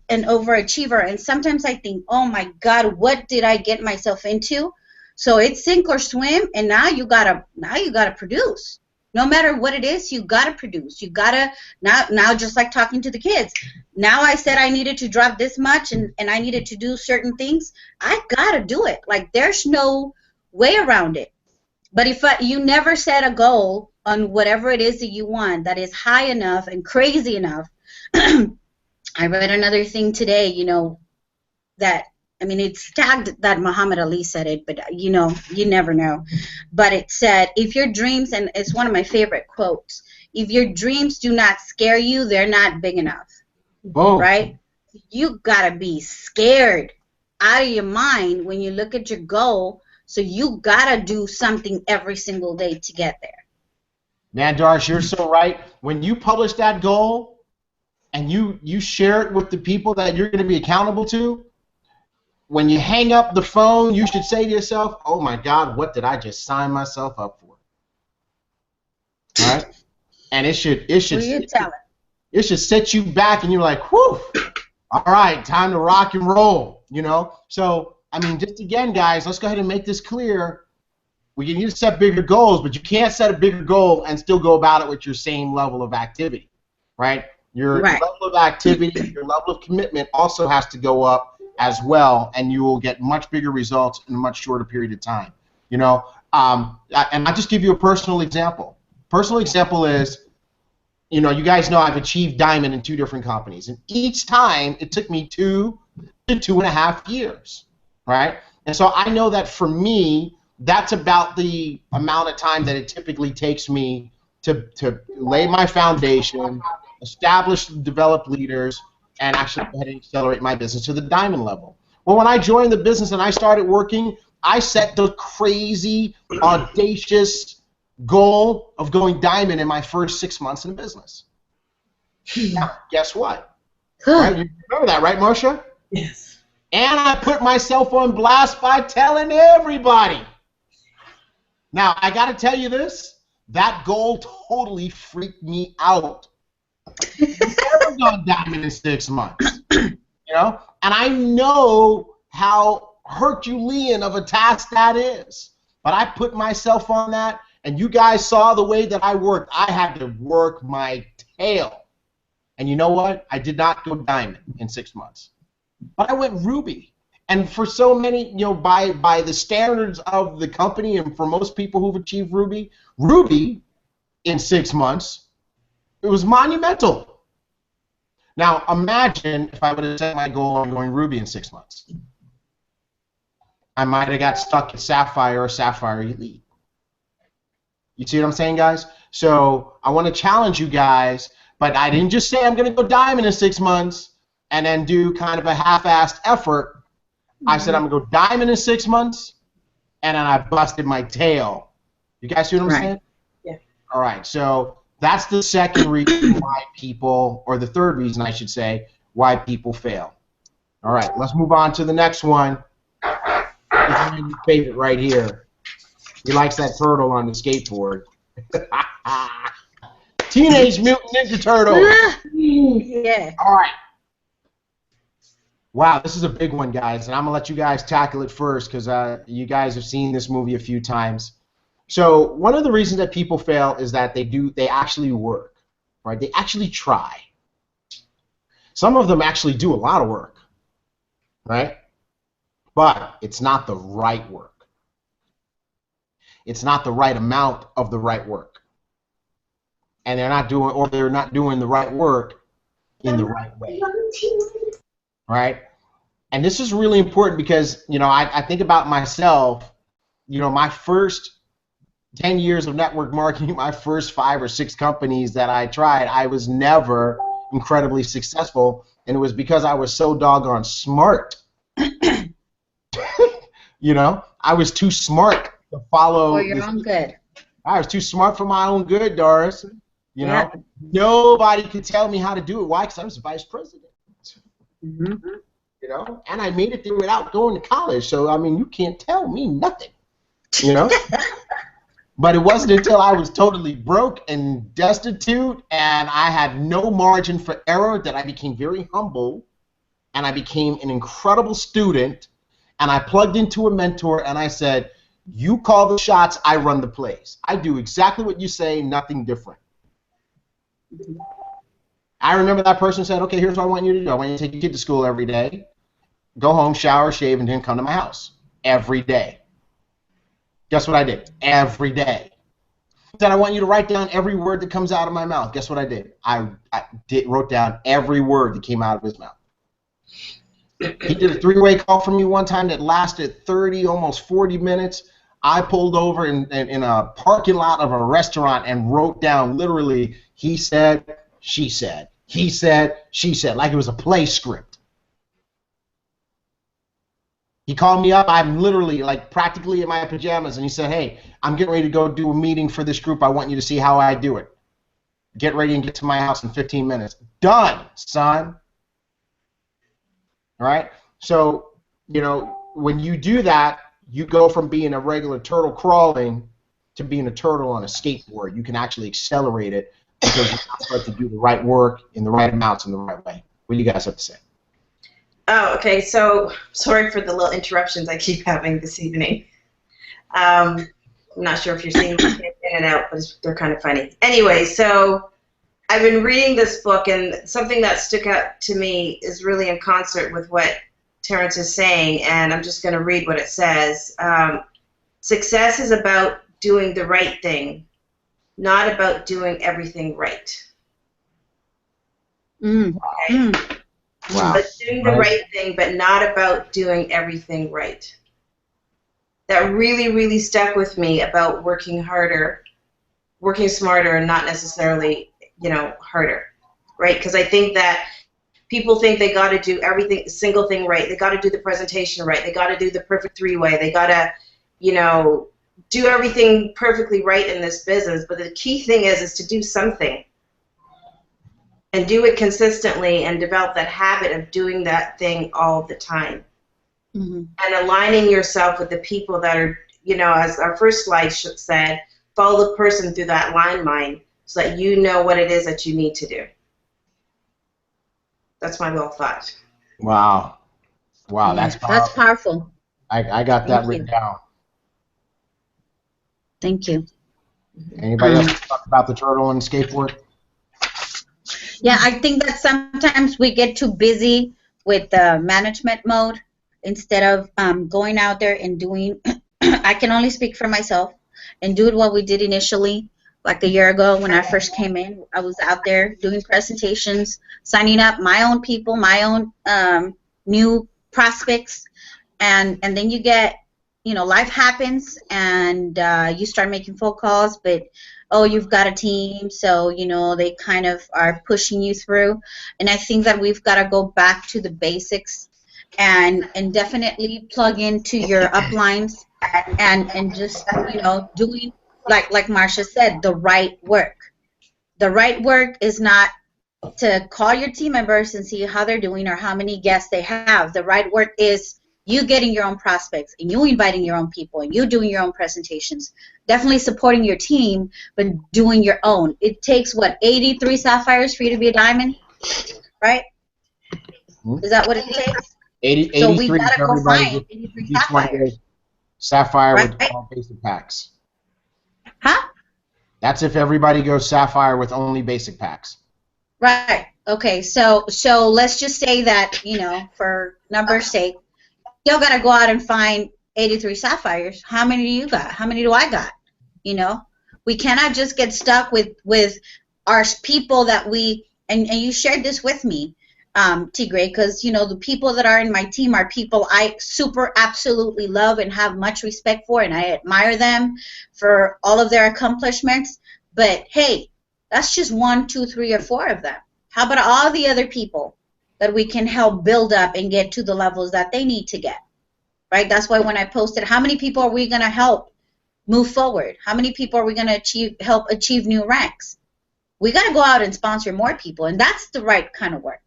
an overachiever, and sometimes I think, oh my God, what did I get myself into? So it's sink or swim, and now you gotta produce. No matter what it is, you gotta produce. You gotta now just like talking to the kids. Now I said I needed to drop this much, and I needed to do certain things. I gotta do it. Like, there's no way around it. But if you never set a goal on whatever it is that you want that is high enough and crazy enough. I read another thing today, that, I mean, it's tagged that Muhammad Ali said it, but, you never know. But it said, if your dreams, and it's one of my favorite quotes, if your dreams do not scare you, they're not big enough. Boom. Right? You got to be scared out of your mind when you look at your goal, so you got to do something every single day to get there. Man, Doris, you're so right. When you publish that goal and you share it with the people that you're going to be accountable to, when you hang up the phone, you should say to yourself, oh my God, what did I just sign myself up for? All right? And it should set you back, and you're like, whew, all right, time to rock and roll, So, I mean, just again, guys, let's go ahead and make this clear. We need to set bigger goals, but you can't set a bigger goal and still go about it with your same level of activity, right? Your level of activity, your level of commitment also has to go up as well, and you will get much bigger results in a much shorter period of time. And I'll just give you a personal example. Personal example is, you guys know I've achieved diamond in 2 different companies, and each time it took me 2 to 2.5 years, right? And so I know that for me, that's about the amount of time that it typically takes me to lay my foundation, establish, develop leaders, and actually go ahead and accelerate my business to the diamond level. Well, when I joined the business and I started working, I set the crazy, audacious goal of going diamond in my first 6 months in the business. Now, guess what? Right? You remember that, right, Marcia? Yes. And I put myself on blast by telling everybody. Now, I got to tell you this, that goal totally freaked me out. I've never gone diamond in 6 months, And I know how Herculean of a task that is. But I put myself on that, and you guys saw the way that I worked. I had to work my tail. And you know what? I did not go diamond in 6 months. But I went ruby. And for so many, by the standards of the company, and for most people who've achieved ruby in 6 months, it was monumental. Now, imagine if I would have set my goal on going ruby in 6 months. I might have got stuck at Sapphire or Sapphire Elite. You see what I'm saying, guys? So I want to challenge you guys, but I didn't just say I'm going to go diamond in 6 months and then do kind of a half-assed effort. I said I'm going to go diamond in 6 months, and then I busted my tail. You guys see what I'm saying? Yeah. All right, so that's the second reason why people, or the third reason I should say, why people fail. All right, let's move on to the next one. This is my favorite right here. He likes that turtle on the skateboard. Teenage Mutant Ninja Turtle. Yeah. All right. Wow, this is a big one, guys, and I'm going to let you guys tackle it first because you guys have seen this movie a few times. So one of the reasons that people fail is that they actually work, right? They actually try. Some of them actually do a lot of work, right? But it's not the right work. It's not the right amount of the right work. And they're not doing the right work in the right way. Right? And this is really important because, I think about myself, my first 10 years of network marketing, my first 5 or 6 companies that I tried, I was never incredibly successful, and it was because I was so doggone smart. I was too smart to follow. For your own good. I was too smart for my own good, Doris. Nobody could tell me how to do it. Why? Because I was vice president. Mm-hmm. You know, and I made it there without going to college. So I mean, you can't tell me nothing. You know. But it wasn't until I was totally broke and destitute and I had no margin for error that I became very humble and I became an incredible student and I plugged into a mentor and I said, you call the shots, I run the plays. I do exactly what you say, nothing different. I remember that person said, okay, here's what I want you to do. I want you to take your kid to school every day, go home, shower, shave, and then come to my house every day. Guess what I did? Every day. He said, I want you to write down every word that comes out of my mouth. Guess what I did? I wrote down every word that came out of his mouth. He did a three-way call for me one time that lasted 30, almost 40 minutes. I pulled over in a parking lot of a restaurant and wrote down literally, he said, she said. He said, she said, like it was a play script. He called me up. I'm literally, like, practically in my pajamas, and he said, hey, I'm getting ready to go do a meeting for this group. I want you to see how I do it. Get ready and get to my house in 15 minutes. Done, son. All right? So, you know, when you do that, you go from being a regular turtle crawling to being a turtle on a skateboard. You can actually accelerate it because you start to do the right work in the right amounts in the right way. What do you guys have to say? Oh, okay. So sorry for the little interruptions I keep having this evening. I'm not sure if you're seeing me in and out, but they're kind of funny. Anyway, so I've been reading this book, and something that stuck out to me is really in concert with what Terrence is saying, and I'm just going to read what it says. Success is about doing the right thing, not about doing everything right. Mm. Okay? Mm. Wow. But doing the right thing, but not about doing everything right. That really, really stuck with me about working harder, working smarter, and not necessarily, you know, harder, right? Because I think that people think they got to do everything, single thing right. They got to do the presentation right. They got to do the perfect three-way. They got to, you know, do everything perfectly right in this business. But the key thing is to do something. And do it consistently and develop that habit of doing that thing all the time. Mm-hmm. And aligning yourself with the people that are, you know, as our first slide said, follow the person through that line so that you know what it is that you need to do. That's my little thought. Wow. Wow, Yeah, that's powerful. that's powerful. I got that written down. Thank you. Anybody else talk about the turtle and skateboard? Yeah, I think that sometimes we get too busy with the management mode instead of going out there and doing, I can only speak for myself, and doing what we did initially, like a year ago when I first came in. I was out there doing presentations, signing up my own people, my own new prospects, and then you get, you know, life happens, and you start making phone calls, but oh, you've got a team, so, you know, they kind of are pushing you through. And I think that we've got to go back to the basics and definitely plug into your uplines and just, you know, doing, like Marsha said, the right work. The right work is not to call your team members and see how they're doing or how many guests they have. The right work is you getting your own prospects and you inviting your own people and you doing your own presentations. Definitely supporting your team, but doing your own. It takes, what, 83 sapphires for you to be a diamond, right? Is that what it takes? 83 so we got to go everybody find gets 83 each one sapphires. gets sapphire Right. with all basic packs. Huh? That's if everybody goes sapphire with only basic packs. Right. Okay, so let's just say that, you know, for numbers' sake, y'all got to go out and find 83 sapphires. How many do you got? How many do I got? You know, we cannot just get stuck with our people that we, and you shared this with me, T.Gray, because, you know, the people that are in my team are people I super absolutely love and have much respect for, and I admire them for all of their accomplishments. But, hey, that's just 1, 2, 3, or 4 of them. How about all the other people that we can help build up and get to the levels that they need to get, right? That's why when I posted, how many people are we going to help move forward? How many people are we going to help achieve new ranks? We got to go out and sponsor more people, and that's the right kind of work.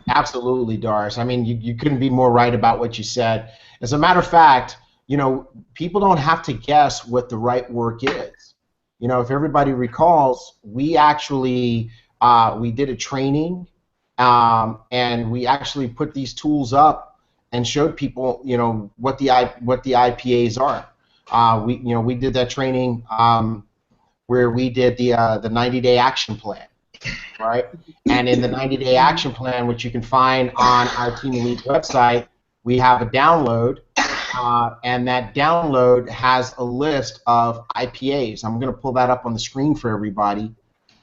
Absolutely, Doris. I mean, you couldn't be more right about what you said. As a matter of fact, people don't have to guess what the right work is. If everybody recalls, we actually we did a training, and we actually put these tools up and showed people, what the IPAs are. We did that training where we did the 90-day action plan. Right? And in the 90-day action plan, which you can find on our Team Elite website, we have a download, and that download has a list of IPAs. I'm going to pull that up on the screen for everybody.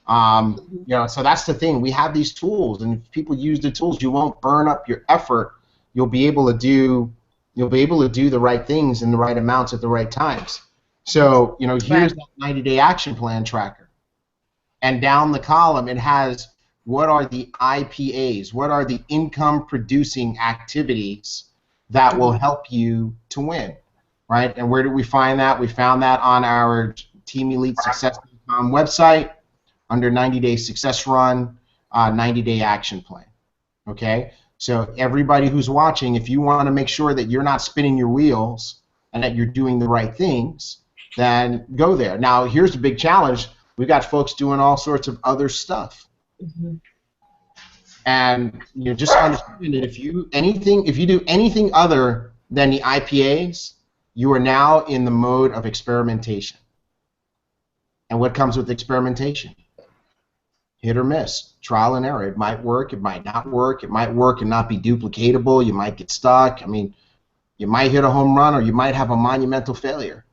So that's the thing. We have these tools, and if people use the tools, you won't burn up your effort. You'll be able to do the right things in the right amounts at the right times. So, here's that 90-day action plan tracker. And down the column, it has what are the IPAs, what are the income-producing activities that will help you to win, right? And where did we find that? We found that on our Team Elite Success.com website under 90-day success run, 90-day action plan, okay? So everybody who's watching, if you want to make sure that you're not spinning your wheels and that you're doing the right things, then go there. Now, here's the big challenge. We've got folks doing all sorts of other stuff. Mm-hmm. And just understand that if you do anything other than the IPAs, you are now in the mode of experimentation. And what comes with experimentation? Hit or miss, trial and error. It might work, it might not work, it might work and not be duplicatable, you might get stuck. I mean, you might hit a home run or you might have a monumental failure.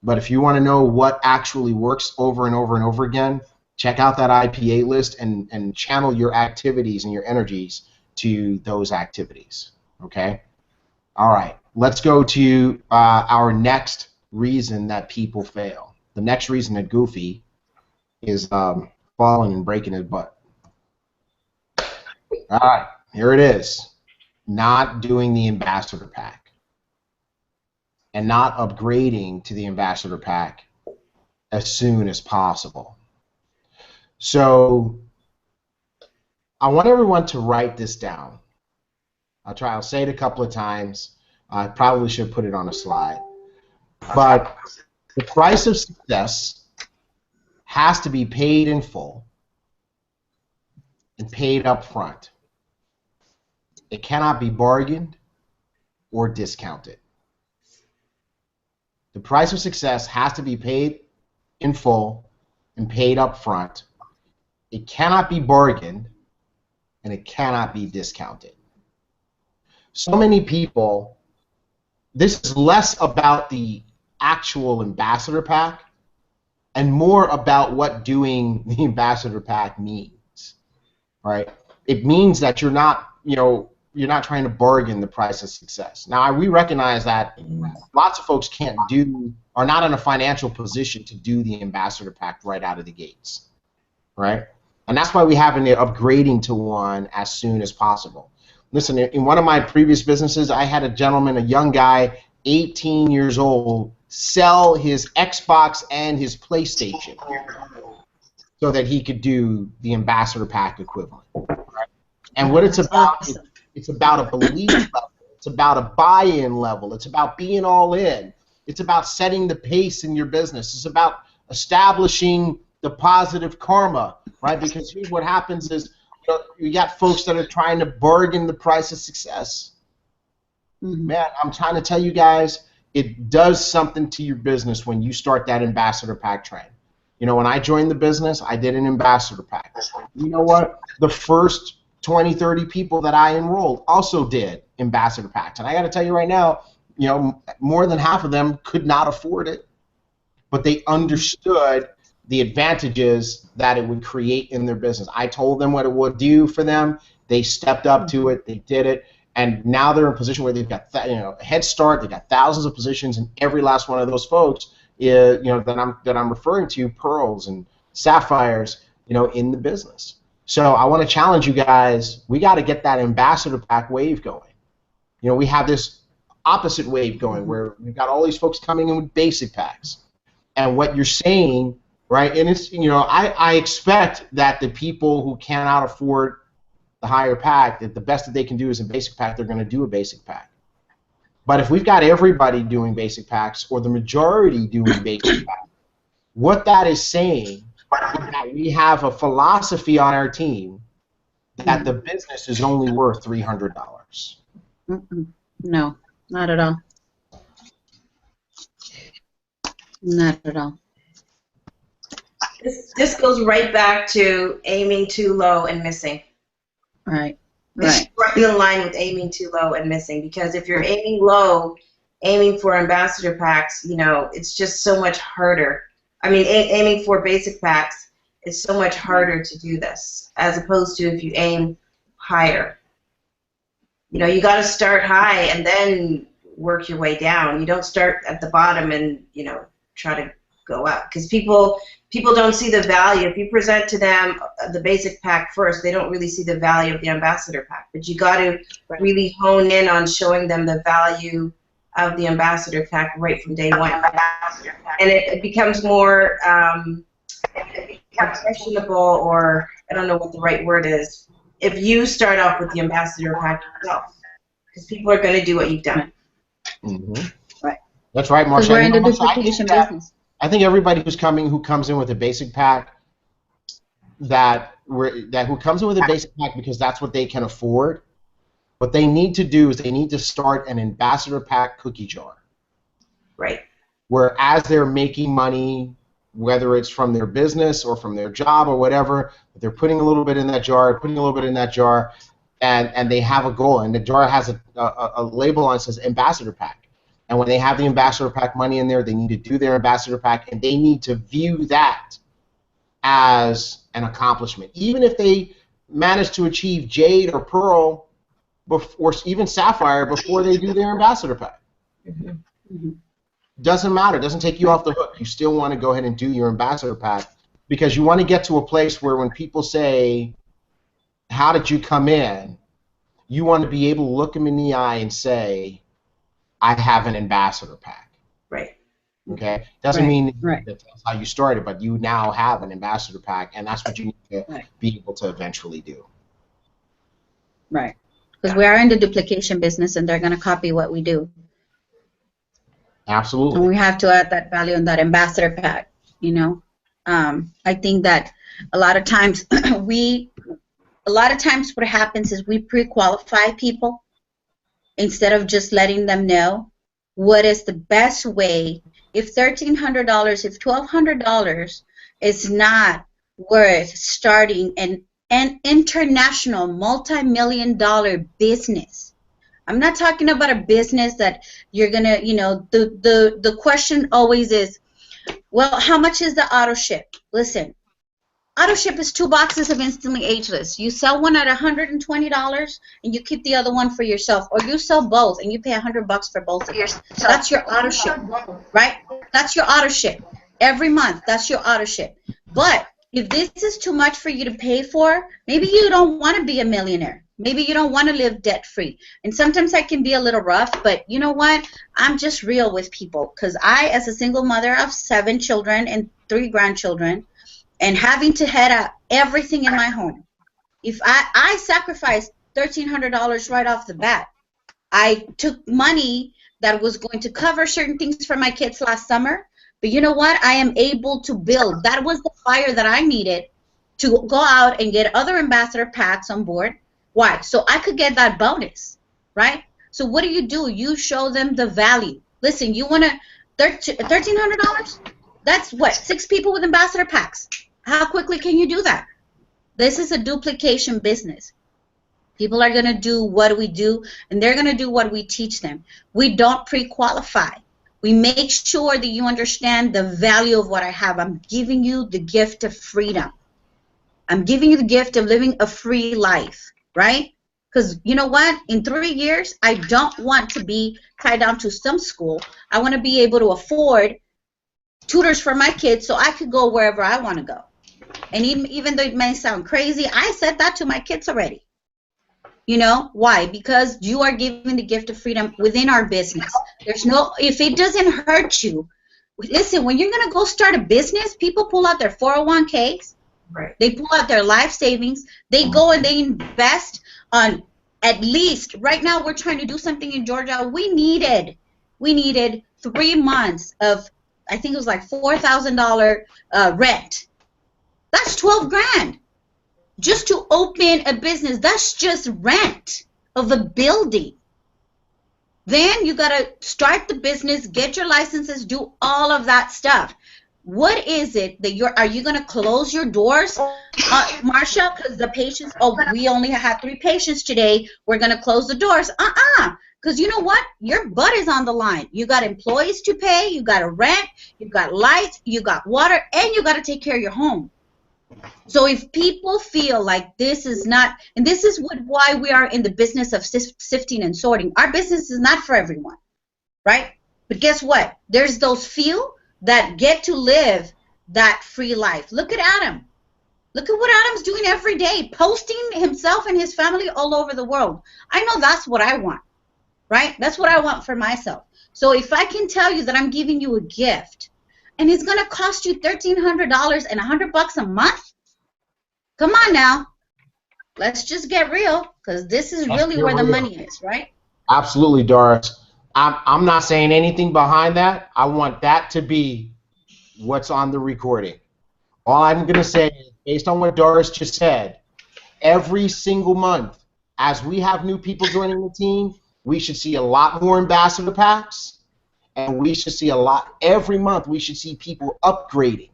But if you want to know what actually works over and over and over again, check out that IPA list and channel your activities and your energies to those activities. Okay? All right. Let's go to our next reason that people fail. The next reason that Goofy is falling and breaking his butt. All right. Here it is. Not doing the ambassador pack. And not upgrading to the ambassador pack as soon as possible. So I want everyone to write this down. I'll say it a couple of times. I probably should put it on a slide. But the price of success has to be paid in full and paid up front. It cannot be bargained or discounted. The price of success has to be paid in full and paid up front. It cannot be bargained, and it cannot be discounted. So many people, this is less about the actual ambassador pack and more about what doing the ambassador pack means, right? It means that you're not trying to bargain the price of success. Now, we recognize that lots of folks are not in a financial position to do the ambassador pack right out of the gates, right? And that's why we have an upgrading to one as soon as possible. Listen, in one of my previous businesses, I had a gentleman, a young guy, 18 years old, sell his Xbox and his PlayStation so that he could do the ambassador pack equivalent. Right? And what it's about is it's about a belief level. It's about a buy-in level. It's about being all in. It's about setting the pace in your business. It's about establishing the positive karma, right? Because here's what happens is you got folks that are trying to bargain the price of success. Man, I'm trying to tell you guys, it does something to your business when you start that ambassador pack trend. When I joined the business, I did an ambassador pack. You know what? The first 20, 30 people that I enrolled also did ambassador packs. And I got to tell you right now, more than half of them could not afford it, but they understood the advantages that it would create in their business. I told them what it would do for them. They stepped up to it. They did it. And now they're in a position where they've got a head start. They've got thousands of positions, and every last one of those folks that I'm referring to, pearls and sapphires, in the business. So I want to challenge you guys. We got to get that ambassador pack wave going. We have this opposite wave going where we've got all these folks coming in with basic packs. And what you're saying, right? And it's I expect that the people who cannot afford the higher pack, that the best that they can do is a basic pack, they're going to do a basic pack. But if we've got everybody doing basic packs or the majority doing basic packs, what that is saying is that we have a philosophy on our team that the business is only worth $300. No, not at all. Not at all. This goes right back to aiming too low and missing. Right. It's right in line with aiming too low and missing, because if you're aiming low, aiming for ambassador packs, you know, it's just so much harder. I mean, aiming for basic packs is so much harder to do this, as opposed to if you aim higher. You know, you got to start high and then work your way down. You don't start at the bottom and, you know, try to go up, because people don't see the value. If you present to them the basic pack first, they don't really see the value of the ambassador pack. But you got to really hone in on showing them the value of the ambassador pack right from day one, and it becomes more questionable, or I don't know what the right word is, if you start off with the ambassador pack yourself, because people are going to do what you've done. Mm-hmm. Right. That's right, Marsha. We're in the duplication business. I think everybody who comes in with a basic pack, who comes in with a basic pack because that's what they can afford, what they need to do is they need to start an ambassador pack cookie jar. Right. Where as they're making money, whether it's from their business or from their job or whatever, they're putting a little bit in that jar, and they have a goal, and the jar has a label on it that says ambassador pack. And when they have the ambassador pack money in there, they need to do their ambassador pack, and they need to view that as an accomplishment. Even if they manage to achieve Jade or Pearl, or even Sapphire before they do their ambassador pack. Mm-hmm. Doesn't matter. Doesn't take you off the hook. You still want to go ahead and do your ambassador pack, because you want to get to a place where when people say, how did you come in, you want to be able to look them in the eye and say, I have an ambassador pack. Right. Okay? Doesn't mean that's how you started, but you now have an ambassador pack, and that's what you need to be able to eventually do. Right. Because we are in the duplication business, and they're going to copy what we do. Absolutely. And we have to add that value in that ambassador pack, you know. I think that a lot of times what happens is we pre-qualify people instead of just letting them know what is the best way. If $1,300, if $1,200 is not worth starting an international multi-million-dollar business. I'm not talking about a business that you're going to, you know, the question always is, well, how much is the auto ship? Listen, auto ship is 2 boxes of Instantly Ageless. You sell one at $120 and you keep the other one for yourself, or you sell both and you pay $100 for both of yours. That's your auto ship, right? That's your auto ship. Every month, that's your auto ship. But if this is too much for you to pay for, maybe you don't want to be a millionaire. Maybe you don't want to live debt-free. And sometimes I can be a little rough, but you know what? I'm just real with people, because I, as a single mother of 7 children and 3 grandchildren, and having to head out everything in my home, if I sacrificed $1,300 right off the bat. I took money that was going to cover certain things for my kids last summer, but you know what? I am able to build. That was the fire that I needed to go out and get other ambassador packs on board. Why? So I could get that bonus, right? So what do? You show them the value. Listen, you want to $1,300? That's what, 6 people with ambassador packs. How quickly can you do that? This is a duplication business. People are going to do what we do, and they're going to do what we teach them. We don't pre-qualify. We make sure that you understand the value of what I have. I'm giving you the gift of freedom. I'm giving you the gift of living a free life, right? Because you know what? In 3 years, I don't want to be tied down to some school. I want to be able to afford tutors for my kids so I could go wherever I want to go. And even though it may sound crazy, I said that to my kids already. You know, why? Because you are giving the gift of freedom within our business. There's no, if it doesn't hurt you, listen, when you're going to go start a business, people pull out their 401ks. Right. They pull out their life savings. They go and they invest on, at least right now we're trying to do something in Georgia. We needed 3 months of, I think it was like $4,000 rent. That's 12 grand just to open a business. That's just rent of a building. Then you got to start the business, get your licenses, do all of that stuff. What is it that are you going to close your doors, Marsha? Because the patients, we only had 3 patients today. We're going to close the doors. Because you know what? Your butt is on the line. You got employees to pay. You got a rent. You got lights. You got water. And you got to take care of your home. So if people feel like this is not, and this is why we are in the business of sifting and sorting. Our business is not for everyone, right? But guess what? There's those few that get to live that free life. Look at Adam. Look at what Adam's doing every day, posting himself and his family all over the world. I know that's what I want, right? That's what I want for myself. So if I can tell you that I'm giving you a gift, and it's going to cost you $1,300 and $100 a month, come on now. Let's just get real, because this is really where the money is, right? Absolutely, Doris. I'm not saying anything behind that. I want that to be what's on the recording. All I'm going to say is, based on what Doris just said, every single month, as we have new people joining the team, we should see a lot more ambassador packs, and we should see a lot, every month we should see people upgrading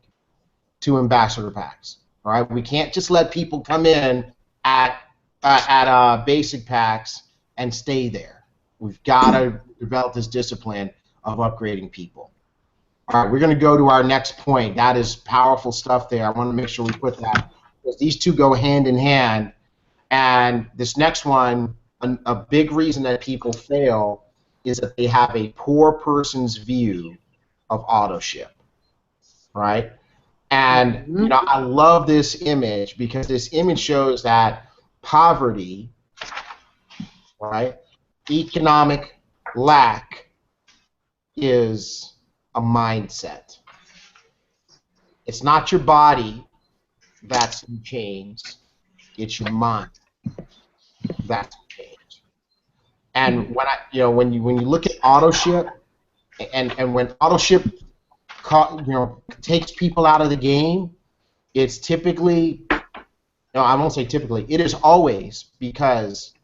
to ambassador packs. All right? We can't just let people come in at basic packs and stay there. We've got to develop this discipline of upgrading people. All right, we're going to go to our next point. That is powerful stuff there. I want to make sure we put that, because these two go hand in hand. And this next one, a big reason that people fail is that they have a poor person's view of auto ship, right? And you know, I love this image, because this image shows that poverty, right, economic lack is a mindset. It's not your body that's in chains, it's your mind that's in chains. And when you look at auto ship, and when auto ship takes people out of the game, it's typically, no, I won't say typically, it is always because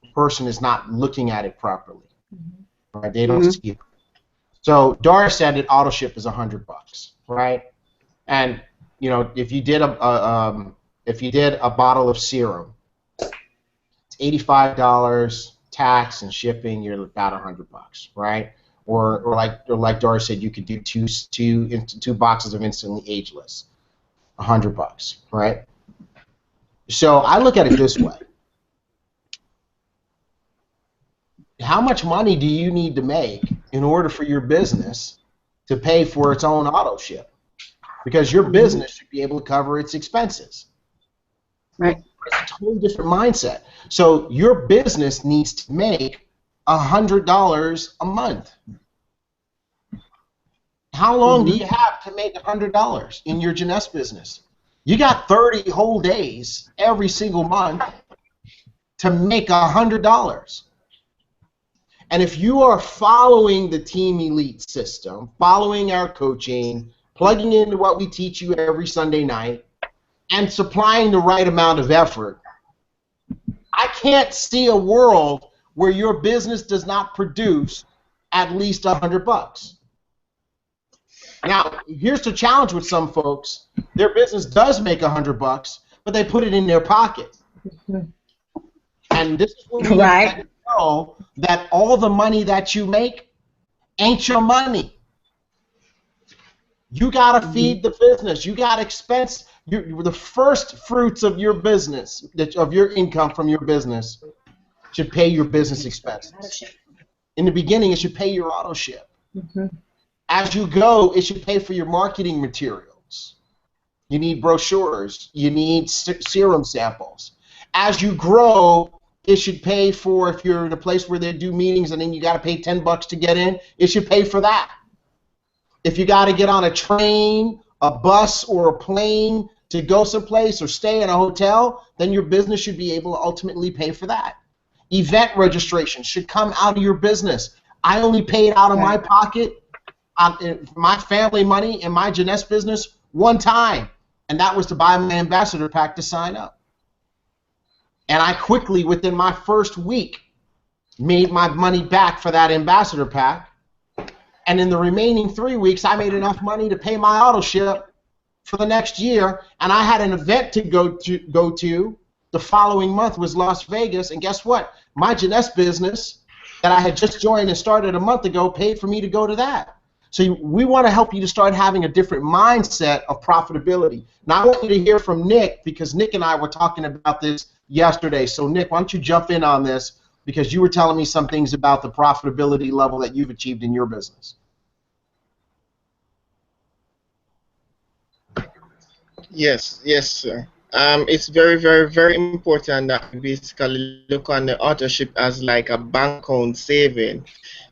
the person is not looking at it properly. Right? They don't see it. So Doris said that auto ship is $100, right? And you know, if you did a bottle of serum, it's $85, tax and shipping, you're about $100, right? Or like Doris said, you could do two boxes of Instantly Ageless, $100, right? So I look at it this way: how much money do you need to make in order for your business to pay for its own auto ship? Because your business should be able to cover its expenses. Right. It's a totally different mindset. So your business needs to make $100 a month. How long do you have to make $100 in your Jeunesse business? You got 30 whole days every single month to make $100. And if you are following the Team Elite system, following our coaching, plugging into what we teach you every Sunday night, and supplying the right amount of effort, I can't see a world where your business does not produce at least $100. Now, here's the challenge with some folks: their business does make $100, but they put it in their pocket. And this is where we need to know that all the money that you make ain't your money. You gotta feed the business. You gotta expense the first fruits of your business, of your income from your business, should pay your business expenses. In the beginning, it should pay your auto ship. As you go, it should pay for your marketing materials. You need brochures. You need serum samples. As you grow, it should pay for, if you're in a place where they do meetings and then you got to pay $10 to get in, it should pay for that. If you got to get on a train, a bus, or a plane to go someplace or stay in a hotel, then your business should be able to ultimately pay for that. Event registration should come out of your business. I only paid out of my pocket, my family money in my Jeunesse business one time, and that was to buy my ambassador pack to sign up. And I quickly, within my first week, made my money back for that ambassador pack. And in the remaining 3 weeks, I made enough money to pay my auto ship for the next year. And I had an event to go to. The following month was Las Vegas. And guess what? My Jeunesse business that I had just joined and started a month ago paid for me to go to that. So we want to help you to start having a different mindset of profitability. Now I want you to hear from Nick, because Nick and I were talking about this yesterday. So Nick, why don't you jump in on this, because you were telling me some things about the profitability level that you've achieved in your business. Yes, sir. It's very, very, very important that we basically look on the authorship as like a bank account saving,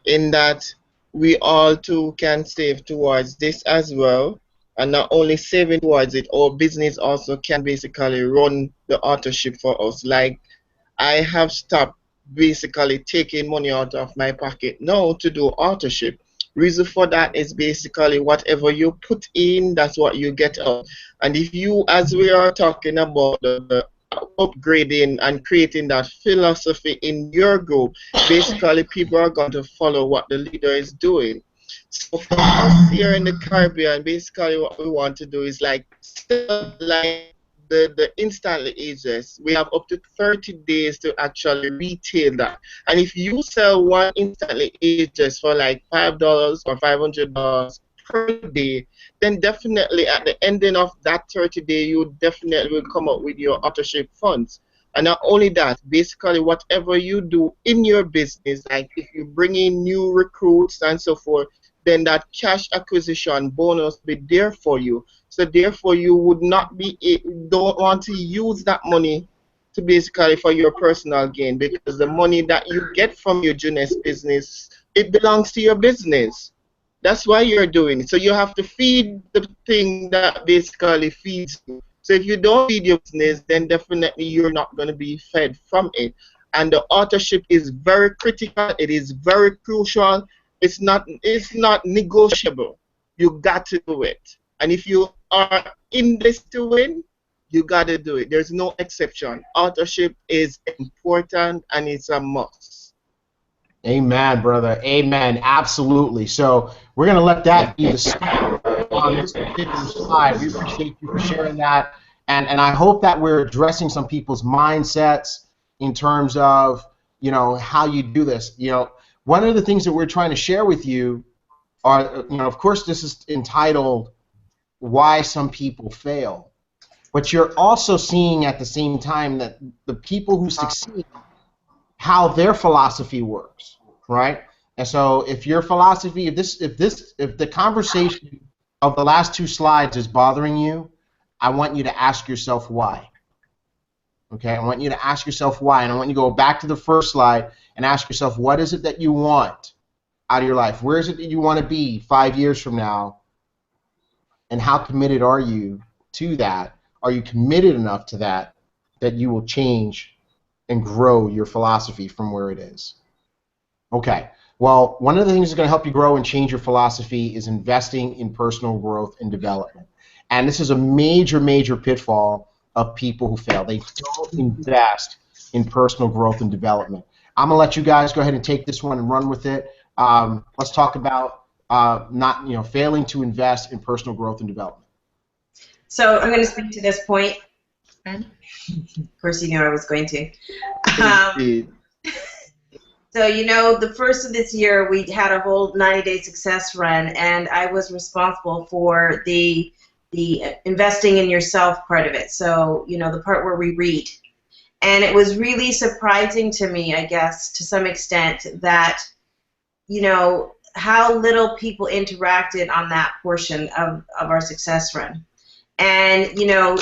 in that we all too can save towards this as well. And not only saving towards it, our business also can basically run the authorship for us. Like, I have stopped basically taking money out of my pocket now to do authorship. Reason for that is basically whatever you put in, that's what you get out. And if you, as we are talking about the upgrading and creating that philosophy in your group, basically people are going to follow what the leader is doing. So for us here in the Caribbean, basically what we want to do is like the instantly ages. We have up to 30 days to actually retail that. And if you sell one instantly ages for like $5 or $500 per day, then definitely at the ending of that 30 day, you definitely will come up with your authorship funds. And not only that, basically whatever you do in your business, like if you bring in new recruits and so forth, then that cash acquisition bonus will be there for you. So therefore you would not be, don't want to use that money to basically for your personal gain, because the money that you get from your Jeunesse business, it belongs to your business. That's why you're doing it. So you have to feed the thing that basically feeds you. So if you don't feed your business, then definitely you're not going to be fed from it. And the authorship is very critical. It is very crucial. It's not negotiable. You got to do it. And if you are in this to win, you got to do it. There's no exception. Authorship is important and it's a must. Amen, brother. Amen. Absolutely. So we're going to let that be the start on this particular slide. We appreciate you for sharing that. And I hope that we're addressing some people's mindsets in terms of, you know, how you do this. You know, one of the things that we're trying to share with you are, you know, of course this is entitled Why Some People Fail. But you're also seeing at the same time that the people who succeed, how their philosophy works, right? And so if your philosophy, if the conversation of the last two slides is bothering you, I want you to ask yourself why. Okay, I want you to ask yourself why, and I want you to go back to the first slide and ask yourself, what is it that you want out of your life? Where is it that you want to be 5 years from now? And how committed are you to that? Are you committed enough to that you will change and grow your philosophy from where it is? Okay, well, one of the things that's going to help you grow and change your philosophy is investing in personal growth and development. And this is a major, major pitfall of people who fail. They don't invest in personal growth and development. I'm going to let you guys go ahead and take this one and run with it. Let's talk about failing to invest in personal growth and development. So I'm going to speak to this point. Of course, you knew I was going to. So, you know, the first of this year, we had a whole 90-day success run, and I was responsible for the investing in yourself part of it. So, you know, the part where we read. And it was really surprising to me, I guess, to some extent, that, you know, how little people interacted on that portion of our success run. And, you know,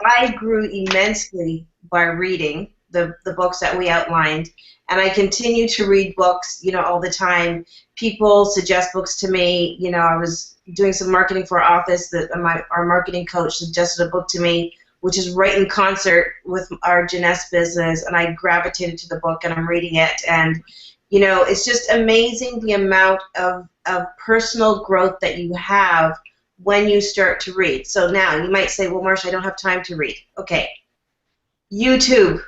I grew immensely by reading. the books that we outlined. And I continue to read books, all the time. People suggest books to me. I was doing some marketing for our office. Our marketing coach suggested a book to me, which is right in concert with our Jeunesse business, and I gravitated to the book, and I'm reading it. And, it's just amazing the amount of personal growth that you have when you start to read. So now you might say, well, Marsha, I don't have time to read. Okay. YouTube.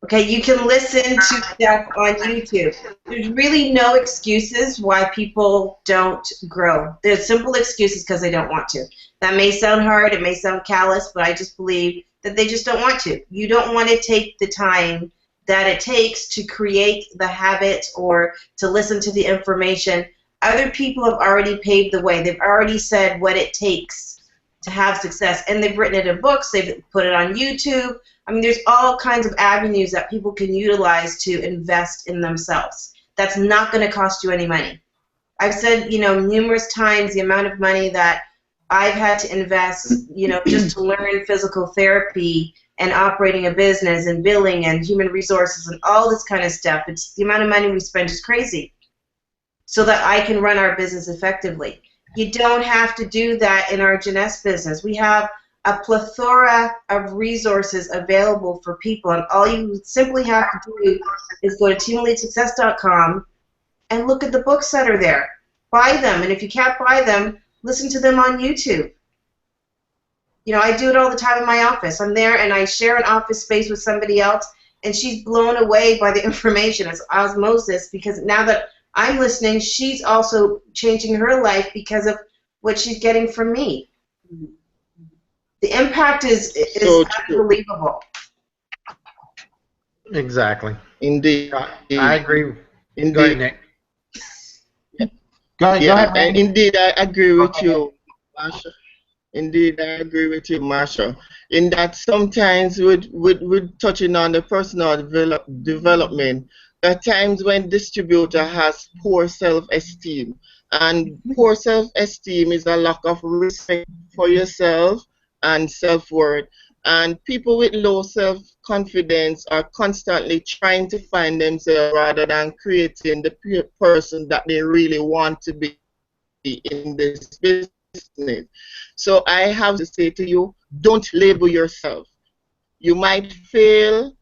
Okay, you can listen to stuff on YouTube. There's really no excuses why people don't grow. There's simple excuses because they don't want to. That may sound hard, it may sound callous, but I just believe that they just don't want to. You don't want to take the time that it takes to create the habit or to listen to the information. Other people have already paved the way. They've already said what it takes to have success, and they've written it in books, they've put it on YouTube. I mean, there's all kinds of avenues that people can utilize to invest in themselves. That's not going to cost you any money. I've said, numerous times the amount of money that I've had to invest, just to learn physical therapy and operating a business and billing and human resources and all this kind of stuff. It's the amount of money we spend is crazy so that I can run our business effectively. You don't have to do that in our Jeunesse business. We have a plethora of resources available for people, and all you simply have to do is go to teamelitesuccess.com and look at the books that are there. Buy them, and if you can't buy them, listen to them on YouTube. I do it all the time in my office. I'm there, and I share an office space with somebody else, and she's blown away by the information. It's osmosis, because now that I'm listening, she's also changing her life because of what she's getting from me. The impact is So unbelievable. Exactly. Indeed. I agree. Indeed. Go ahead, Nick. Go ahead, Randy. Indeed, I agree with you, Marsha. Indeed, I agree with you, Marsha. In that sometimes with touching on the personal development, there are times when distributor has poor self-esteem, and poor self-esteem is a lack of respect for yourself and self-worth. And people with low self-confidence are constantly trying to find themselves rather than creating the person that they really want to be in this business. So I have to say to you, don't label yourself. You might fail,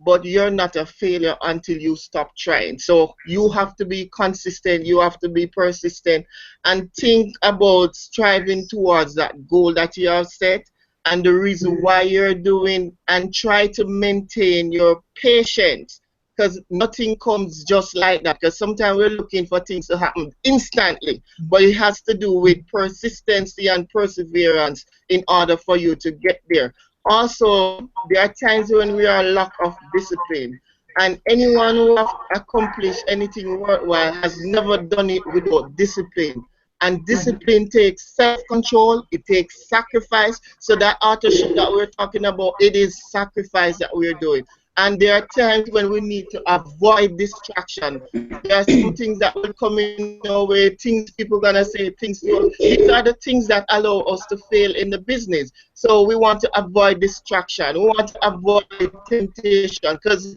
but you're not a failure until you stop trying. So you have to be consistent, you have to be persistent, and think about striving towards that goal that you have set and the reason why you're doing, and try to maintain your patience, because nothing comes just like that, because sometimes we're looking for things to happen instantly, but it has to do with persistency and perseverance in order for you to get there. Also, there are times when we are lack of discipline, and anyone who has accomplished anything worthwhile has never done it without discipline. And discipline takes self-control, it takes sacrifice. So that authorship that we're talking about, it is sacrifice that we're doing. And there are times when we need to avoid distraction. There are some things that will come in our way, things people are gonna say, things to us. These are the things that allow us to fail in the business. So we want to avoid distraction. We want to avoid temptation, because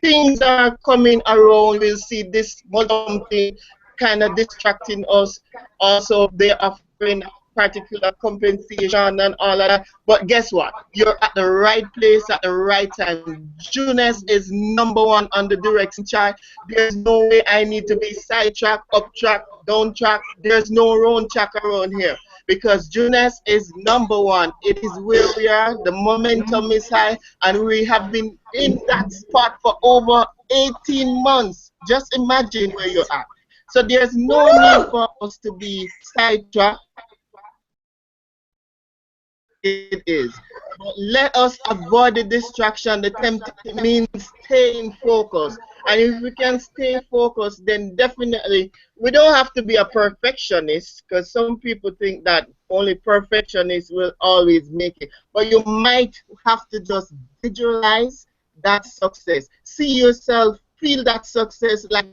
things are coming around. We'll see this something kind of distracting us. Also, they're offering particular compensation and all of that. But guess what? You're at the right place at the right time. Jeunesse is #1 on the direction chart. There's no way I need to be sidetrack, up track, down track. There's no round track around here, because Jeunesse is #1. It is where we are. The momentum is high, and we have been in that spot for over 18 months. Just imagine where you're at. So there's no need for us to be sidetracked. It is. But let us avoid the distraction. The temptation means staying focused. And if we can stay focused, then definitely we don't have to be a perfectionist, because some people think that only perfectionists will always make it. But you might have to just visualize that success. See yourself, feel that success, like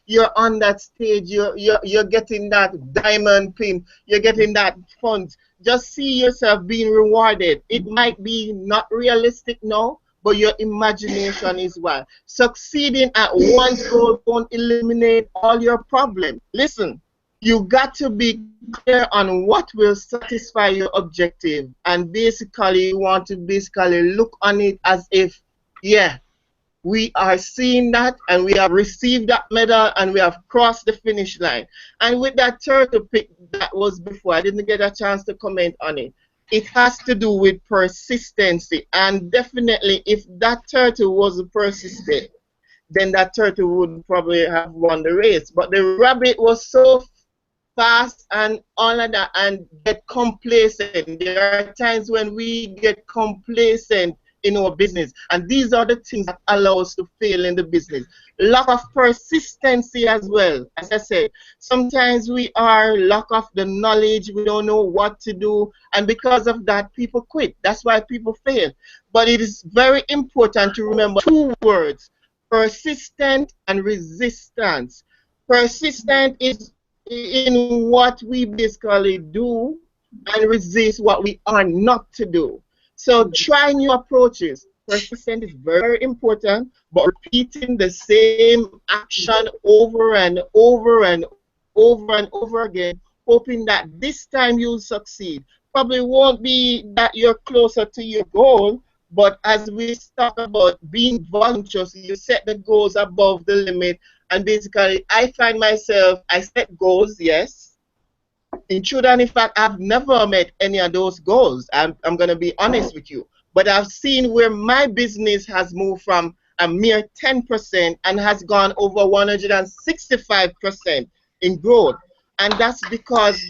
you're on that stage, you're getting that diamond pin, you're getting that fund. Just see yourself being rewarded. It might be not realistic now, but your imagination is wild. Succeeding at one goal won't eliminate all your problems. Listen, you got to be clear on what will satisfy your objective, and basically you want to basically look on it as if, yeah, we are seeing that and we have received that medal and we have crossed the finish line. And with that turtle pick that was before, I didn't get a chance to comment on it. It has to do with persistency, and definitely if that turtle was persistent, then that turtle would probably have won the race. But the rabbit was so fast and all of that and get complacent. There are times when we get complacent in our business, and these are the things that allow us to fail in the business. Lack of persistency as well. As I said, sometimes we are lack of the knowledge, we don't know what to do, and because of that people quit. That's why people fail. But it is very important to remember two words: persistent and resistance. Persistent is in what we basically do, and resist what we are not to do. So try new approaches. Persistent is very important, but repeating the same action over and over and over and over again, hoping that this time you'll succeed. Probably won't be that you're closer to your goal, but as we talk about being volunteers, you set the goals above the limit, and basically I find myself, I set goals, yes. In truth and in fact, I've never met any of those goals. I'm going to be honest with you. But I've seen where my business has moved from a mere 10% and has gone over 165% in growth. And that's because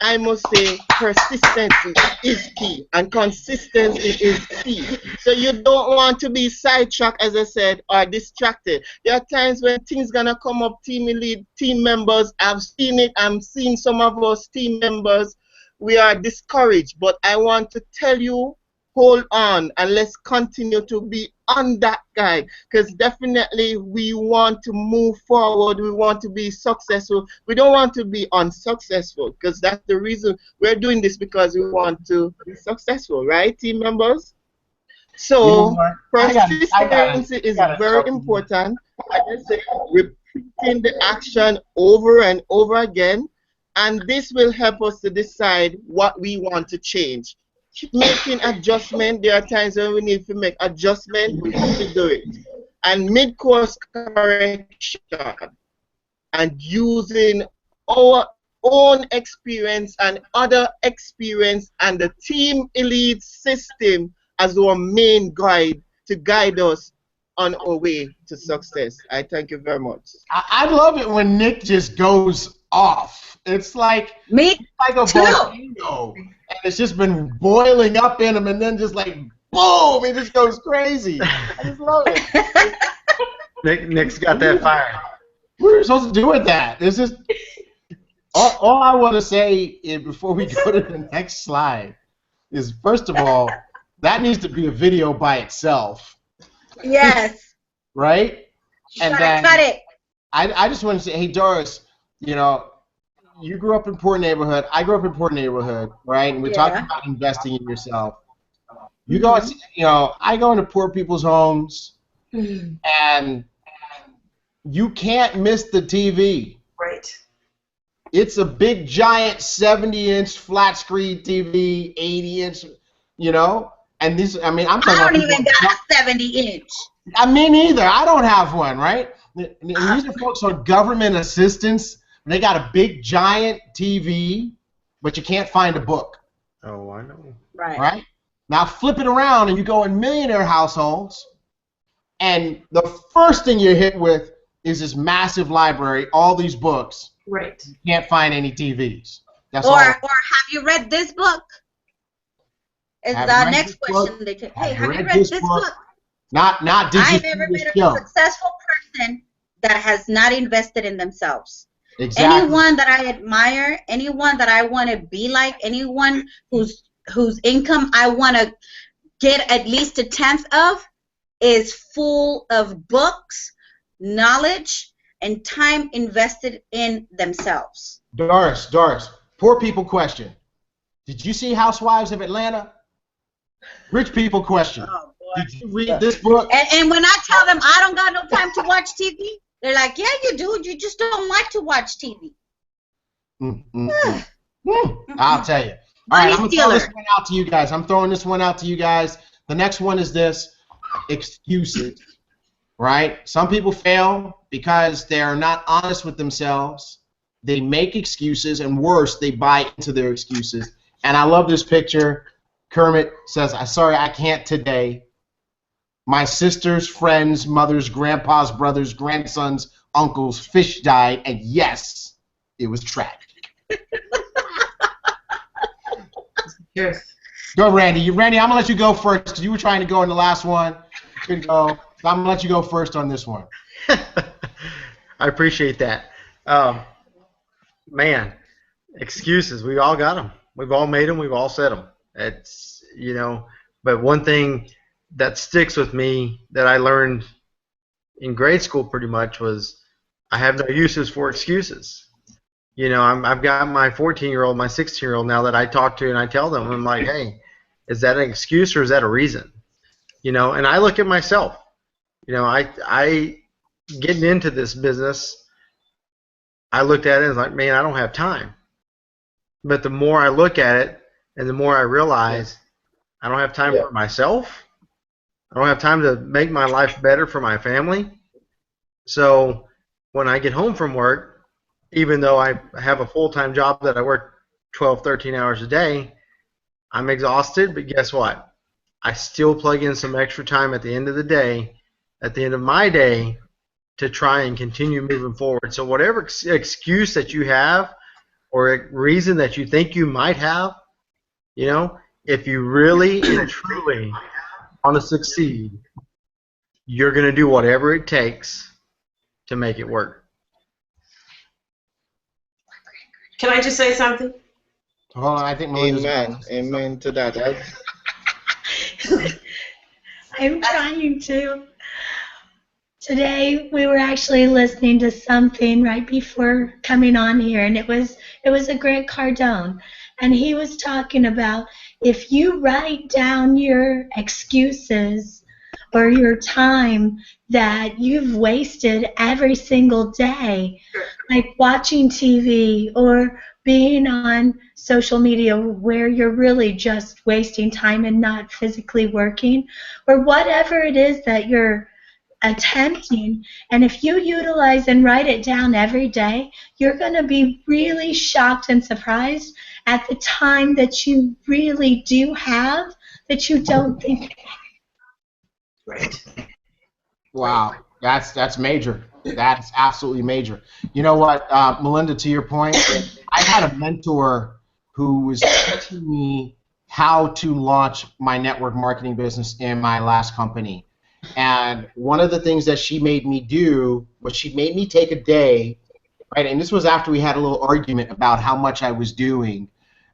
I must say persistency is key and consistency is key. So you don't want to be sidetracked, as I said, or distracted. There are times when things gonna come up, team elite, team members, I've seen it, I'm seeing some of us team members, we are discouraged, but I want to tell you, hold on and let's continue to be on that guy, because definitely we want to move forward, we want to be successful, we don't want to be unsuccessful, because that's the reason we're doing this, because we want to be successful, right, team members? So persistency is very important. Like I said, repeating the action over and over again, and this will help us to decide what we want to change. Making adjustment, there are times when we need to make adjustment, we have to do it. And mid-course correction and using our own experience and other experience and the team elite system as our main guide to guide us on our way to success. I thank you very much. I love it when Nick just goes off. It's like Me like a volcano, and it's just been boiling up in him, and then just like boom, he just goes crazy. I just love it. Nick's got that fire. What are we supposed to do with that? It's just all I want to say is, before we go to the next slide, is first of all, that needs to be a video by itself. Yes. Right? And then cut it. I just want to say, hey Doris, you know, you grew up in poor neighborhood. I grew up in poor neighborhood, right? And we're talking about investing in yourself. You go, you know, I go into poor people's homes, and you can't miss the TV. Right. It's a big, giant 70-inch flat screen TV, 80-inch, you know. And these, I mean, I'm talking I about. don't even got a 70-inch. I mean, neither. I don't have one, right? And these are folks on government assistance. They got a big, giant TV, but you can't find a book. Oh, I know. Right? Now flip it around, and you go in millionaire households, and the first thing you're hit with is this massive library, all these books. Right. You can't find any TVs. That's Or all. have you read this book? Is the next question they take. Hey, have you read this book? Not did you I've never met a successful person that has not invested in themselves. Exactly. Anyone that I admire, anyone that I want to be like, anyone whose income I want to get at least a tenth of, is full of books, knowledge, and time invested in themselves. Doris, poor people question. Did you see Housewives of Atlanta? Rich people question. Oh Did you read this book? And when I tell them I don't got no time to watch TV, they're like, yeah, you do. You just don't like to watch TV. I'll tell you. All right, I'm going to throw this one out to you guys. I'm throwing this one out to you guys. The next one is this: excuses. Right? Some people fail because they're not honest with themselves. They make excuses, and worse, they buy into their excuses. And I love this picture. Kermit says, "I'm sorry, I can't today. My sister's friends, mother's, grandpa's, brother's, grandson's, uncle's fish died, and yes, it was tragic." Yes. Go, Randy. Randy, I'm going to let you go first because you were trying to go in the last one. You can go. So I'm going to let you go first on this one. I appreciate that. Man, excuses. We all got them. We've all made them. We've all said them. It's, you know, but one thing that sticks with me that I learned in grade school pretty much was I have no uses for excuses. You know, I've got my 14-year-old, my 16-year-old now that I talk to, and I tell them, I'm like, hey, is that an excuse or is that a reason? You know, and I look at myself. You know, I getting into this business, I looked at it and was like, man, I don't have time. But the more I look at it and the more I realize I don't have time for myself. I don't have time to make my life better for my family. So when I get home from work, even though I have a full-time job that I work 12, 13 hours a day, I'm exhausted, but guess what? I still plug in some extra time at the end of the day, at the end of my day, to try and continue moving forward. So whatever excuse that you have or a reason that you think you might have, you know, if you really and truly want to succeed, you're going to do whatever it takes to make it work. Can I just say something? Hold on, I think Melinda's Amen to that. I'm trying to. Today we were actually listening to something right before coming on here, and it was a Grant Cardone, and he was talking about if you write down your excuses or your time that you've wasted every single day, like watching TV or being on social media where you're really just wasting time and not physically working, or whatever it is that you're attempting, and if you utilize and write it down every day, you're going to be really shocked and surprised at the time that you really do have that you don't think you have. Right. Wow, that's major. That's absolutely major. You know what, Melinda, to your point, I had a mentor who was teaching me how to launch my network marketing business in my last company. And one of the things that she made me do was she made me take a day, right? And this was after we had a little argument about how much I was doing.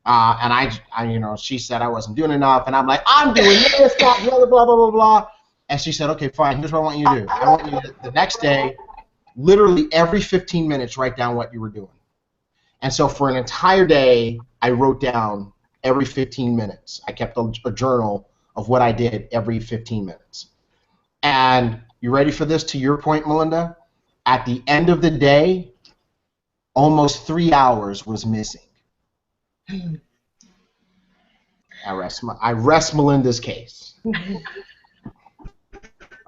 And I, you know, she said I wasn't doing enough, and I'm like, I'm doing this, blah, blah, blah, blah, blah, blah. And she said, okay, fine, here's what I want you to do. I want you to, the next day, literally every 15 minutes, write down what you were doing. And so for an entire day, I wrote down every 15 minutes. I kept a journal of what I did every 15 minutes. And you ready for this, to your point, Melinda? At the end of the day, almost 3 hours was missing. I rest Melinda's case.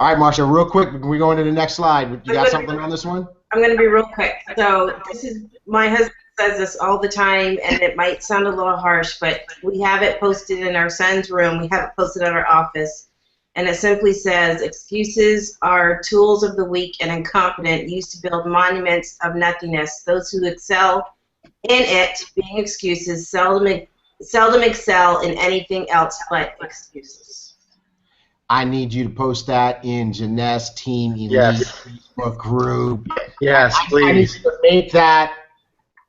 All right, Marsha, real quick, we go into the next slide. You got something on this one? I'm going to be real quick. So this is, my husband says this all the time, and it might sound a little harsh, but we have it posted in our son's room. We have it posted at our office. And it simply says, excuses are tools of the weak and incompetent used to build monuments of nothingness. Those who excel in it, being excuses, seldom excel in anything else but excuses. I need you to post that in Jeanette's Team Elite Facebook group. Yes, please. I need you to make that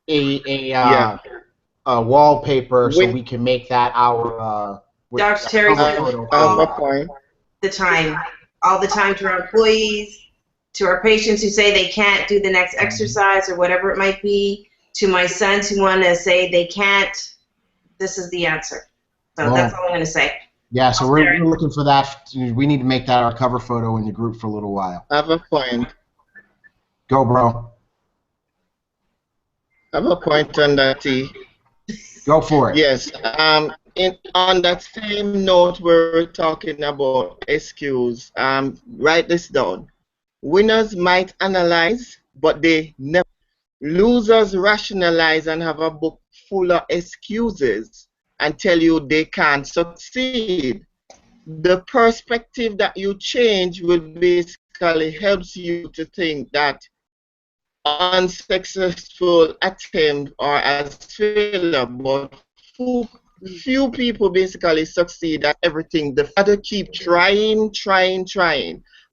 a wallpaper so we can make that our Dr. Terry said all the time to our employees, to our patients who say they can't do the next exercise or whatever it might be, to my sons who want to say they can't. This is the answer. So that's all I'm going to say. Yeah, so we're looking for that. We need to make that our cover photo in the group for a little while. I have a point. Go, bro. I have a point on that, T. Go for it. Yes. On that same note, we're talking about excuse. Write this down. Winners might analyze, but they never. Losers rationalize and have a book full of excuses and tell you they can't succeed. The perspective that you change will basically helps you to think that unsuccessful attempt or as failure, but few people basically succeed at everything. The father keep trying,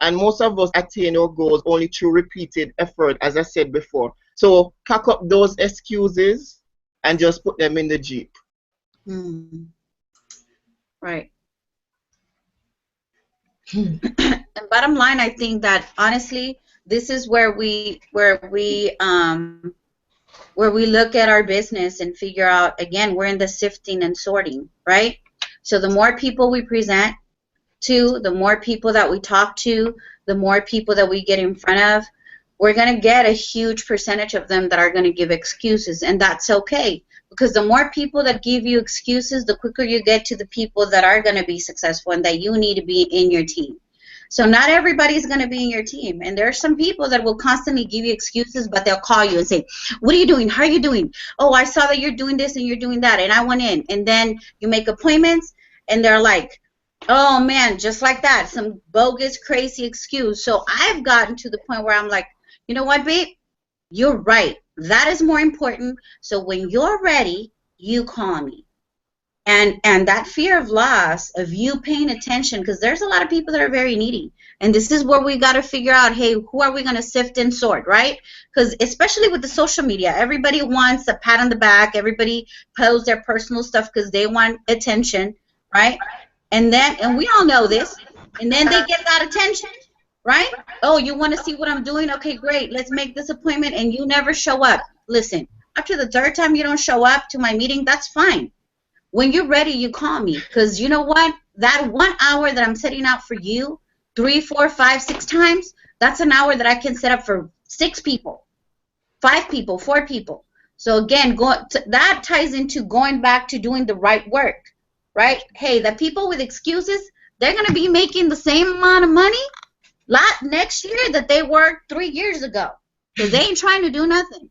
and most of us attain our goals only through repeated effort, as I said before. So pack up those excuses and just put them in the Jeep. Right. And bottom line, I think that honestly, this is where we look at our business and figure out, again, we're in the sifting and sorting, right? So the more people we present to, the more people that we talk to, the more people that we get in front of, we're going to get a huge percentage of them that are going to give excuses, and that's okay, because the more people that give you excuses, the quicker you get to the people that are going to be successful and that you need to be in your team. So not everybody's going to be in your team, and there are some people that will constantly give you excuses, but they'll call you and say, what are you doing? How are you doing? Oh, I saw that you're doing this and you're doing that, and I went in. And then you make appointments, and they're like, oh, man, just like that, some bogus, crazy excuse. So I've gotten to the point where I'm like, you know what, babe? You're right. That is more important. So when you're ready, you call me. And that fear of loss, of you paying attention, because there's a lot of people that are very needy. And this is where we got to figure out, hey, who are we going to sift and sort, right? Because especially with the social media, everybody wants a pat on the back. Everybody posts their personal stuff because they want attention, right? And we all know this. And then they get that attention, right? Oh, you want to see what I'm doing? Okay, great. Let's make this appointment. And you never show up. Listen, after the third time you don't show up to my meeting, that's fine. When you're ready, you call me, because you know what? That 1 hour that I'm setting out for you, 3, 4, 5, 6 times, that's an hour that I can set up for 6 people, 5 people, 4 people. So again, that ties into going back to doing the right work, right? Hey, the people with excuses, they're going to be making the same amount of money next year that they worked 3 years ago, because they ain't trying to do nothing.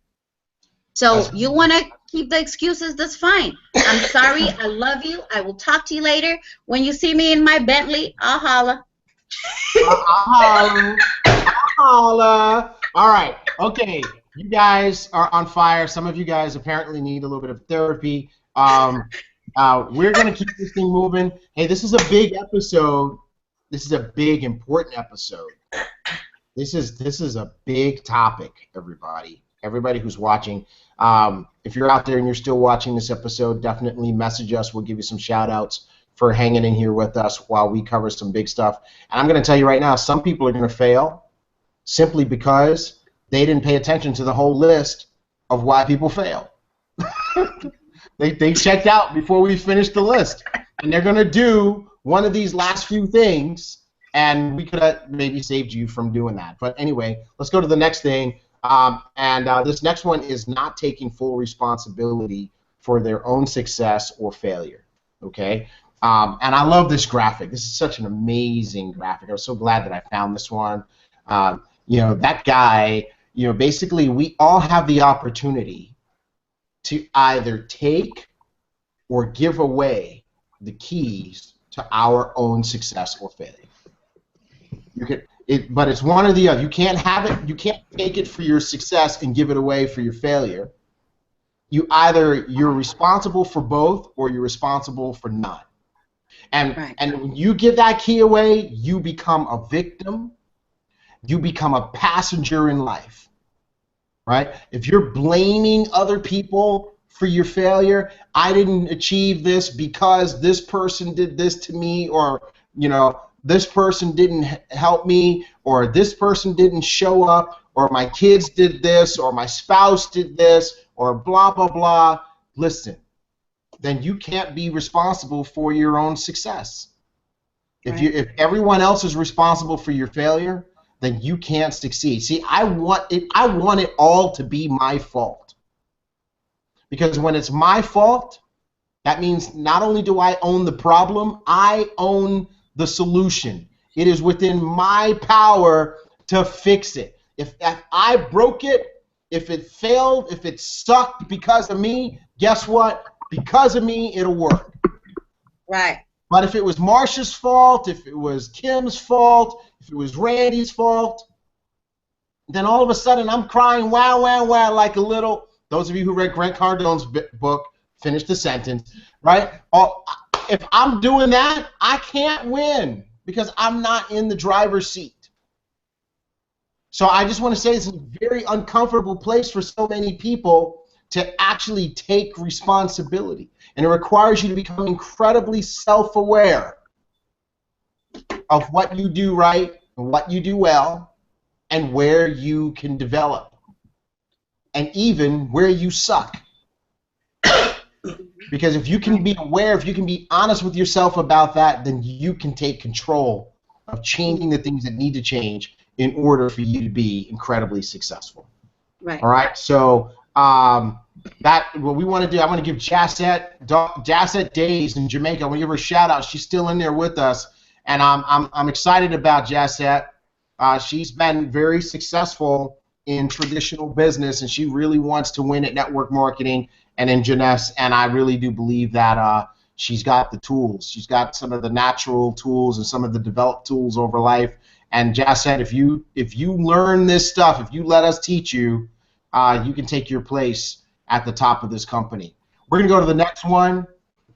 So you want to keep the excuses, that's fine. I'm sorry. I love you. I will talk to you later. When you see me in my Bentley, I'll holla. I'll holla. All right. Okay. You guys are on fire. Some of you guys apparently need a little bit of therapy. We're going to keep this thing moving. Hey, this is a big episode. This is a big, important episode. This is a big topic, everybody. Everybody who's watching. If you're out there and you're still watching this episode, definitely message us. We'll give you some shout-outs for hanging in here with us while we cover some big stuff. And I'm going to tell you right now, some people are going to fail simply because they didn't pay attention to the whole list of why people fail. They checked out before we finished the list. And they're going to do one of these last few things, and we could have maybe saved you from doing that. But anyway, let's go to the next thing. This next one is not taking full responsibility for their own success or failure. Okay? And I love this graphic. This is such an amazing graphic. I was so glad that I found this one. That guy, basically we all have the opportunity to either take or give away the keys to our own success or failure. But it's one or the other. You can't have it. You can't take it for your success and give it away for your failure. You're responsible for both, or you're responsible for none. And when you give that key away, you become a victim. You become a passenger in life, right? If you're blaming other people for your failure, I didn't achieve this because this person did this to me, or this person didn't help me, or this person didn't show up, or my kids did this, or my spouse did this, or blah, blah, blah. Listen, then you can't be responsible for your own success. If everyone else is responsible for your failure, then you can't succeed. See, I want it all to be my fault. Because when it's my fault, that means not only do I own the problem, I own the solution. It is within my power to fix it. If I broke it, if it failed, if it sucked because of me, guess what? Because of me, it'll work. Right. But if it was Marsha's fault, if it was Kim's fault, if it was Randy's fault, then all of a sudden I'm crying wow, wow, wow like a little. Those of you who read Grant Cardone's book, finish the sentence, right? If I'm doing that, I can't win because I'm not in the driver's seat. So I just want to say it's a very uncomfortable place for so many people to actually take responsibility. And it requires you to become incredibly self-aware of what you do right and what you do well and where you can develop and even where you suck. Because if you can be aware, if you can be honest with yourself about that, then you can take control of changing the things that need to change in order for you to be incredibly successful. Right. All right. So what we want to do, I want to give Jassette Days in Jamaica. I want to give her a shout out. She's still in there with us, and I'm excited about Jassette. She's been very successful in traditional business, and she really wants to win at network marketing and in Jeunesse, and I really do believe that she's got the tools. She's got some of the natural tools and some of the developed tools over life. And Jassette, if you learn this stuff, if you let us teach you, you can take your place at the top of this company. We're gonna go to the next one,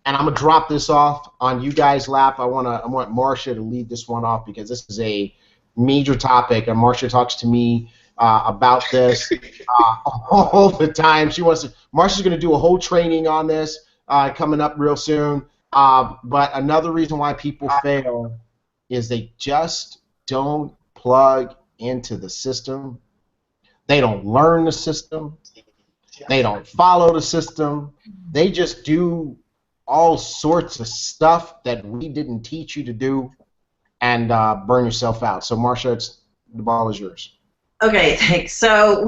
and I'm gonna drop this off on you guys' lap. I want Marsha to lead this one off because this is a major topic, and Marsha talks to me about this all the time. Marsha's gonna do a whole training on this coming up real soon. But another reason why people fail is they just don't plug into the system. They don't learn the system. They don't follow the system. They just do all sorts of stuff that we didn't teach you to do and burn yourself out. So, Marsha, the ball is yours. Okay, thanks. So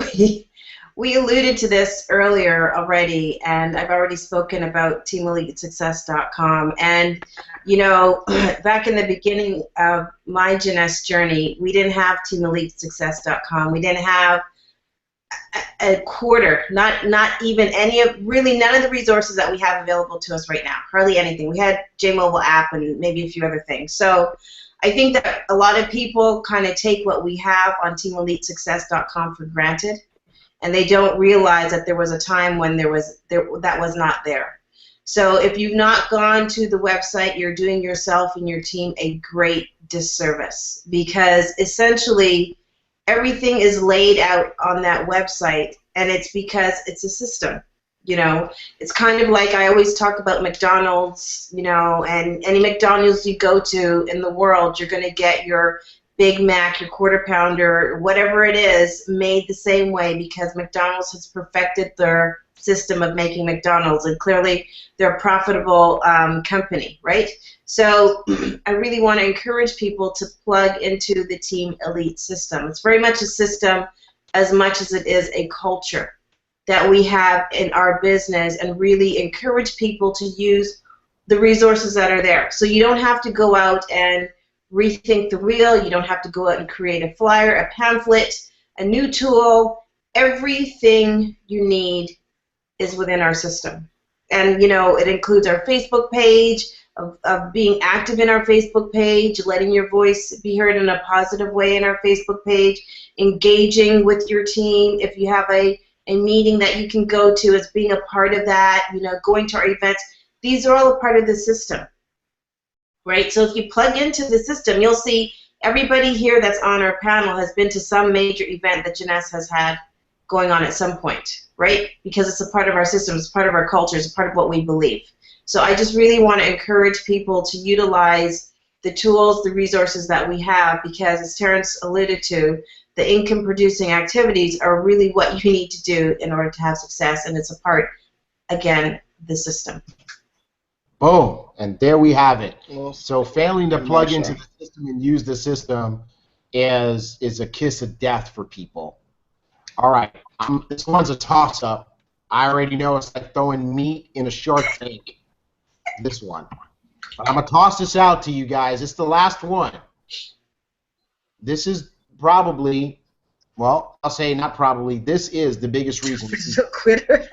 we alluded to this earlier already, and I've already spoken about TeamEliteSuccess.com. And, you know, back in the beginning of my Jeunesse journey, we didn't have TeamEliteSuccess.com. We didn't have a quarter, not even any of, really none of the resources that we have available to us right now, hardly anything. We had J-Mobile app and maybe a few other things. So I think that a lot of people kind of take what we have on TeamEliteSuccess.com for granted, and they don't realize that there was a time when that was not there. So if you've not gone to the website, you're doing yourself and your team a great disservice, because essentially everything is laid out on that website, and it's because it's a system. You know, it's kind of like I always talk about McDonald's, you know, and any McDonald's you go to in the world, you're going to get your Big Mac, your Quarter Pounder, whatever it is, made the same way, because McDonald's has perfected their system of making McDonald's, and clearly they're a profitable company, right? So I really want to encourage people to plug into the Team Elite system. It's very much a system as much as it is a culture that we have in our business, and really encourage people to use the resources that are there. So you don't have to go out and rethink the wheel. You don't have to go out and create a flyer, a pamphlet, a new tool. Everything you need is within our system. And, you know, it includes our Facebook page, of being active in our Facebook page, letting your voice be heard in a positive way in our Facebook page, engaging with your team. If you have a meeting that you can go to, as being a part of that, you know, going to our events. These are all a part of the system, right? So if you plug into the system, you'll see everybody here that's on our panel has been to some major event that Jeunesse has had going on at some point, right? Because it's a part of our system, it's part of our culture, it's part of what we believe. So I just really want to encourage people to utilize the tools, the resources that we have, because as Terrence alluded to, the income-producing activities are really what you need to do in order to have success, and it's a part, again, the system. Boom, and there we have it. Well, So failing to plug Marsha. into the system and use the system is a kiss of death for people. All right, this one's a toss-up. I already know it's like throwing meat in a shark tank. This one. But I'm going to toss this out to you guys. It's the last one. This is probably, well, I'll say not probably, this is the biggest reason. So quitter.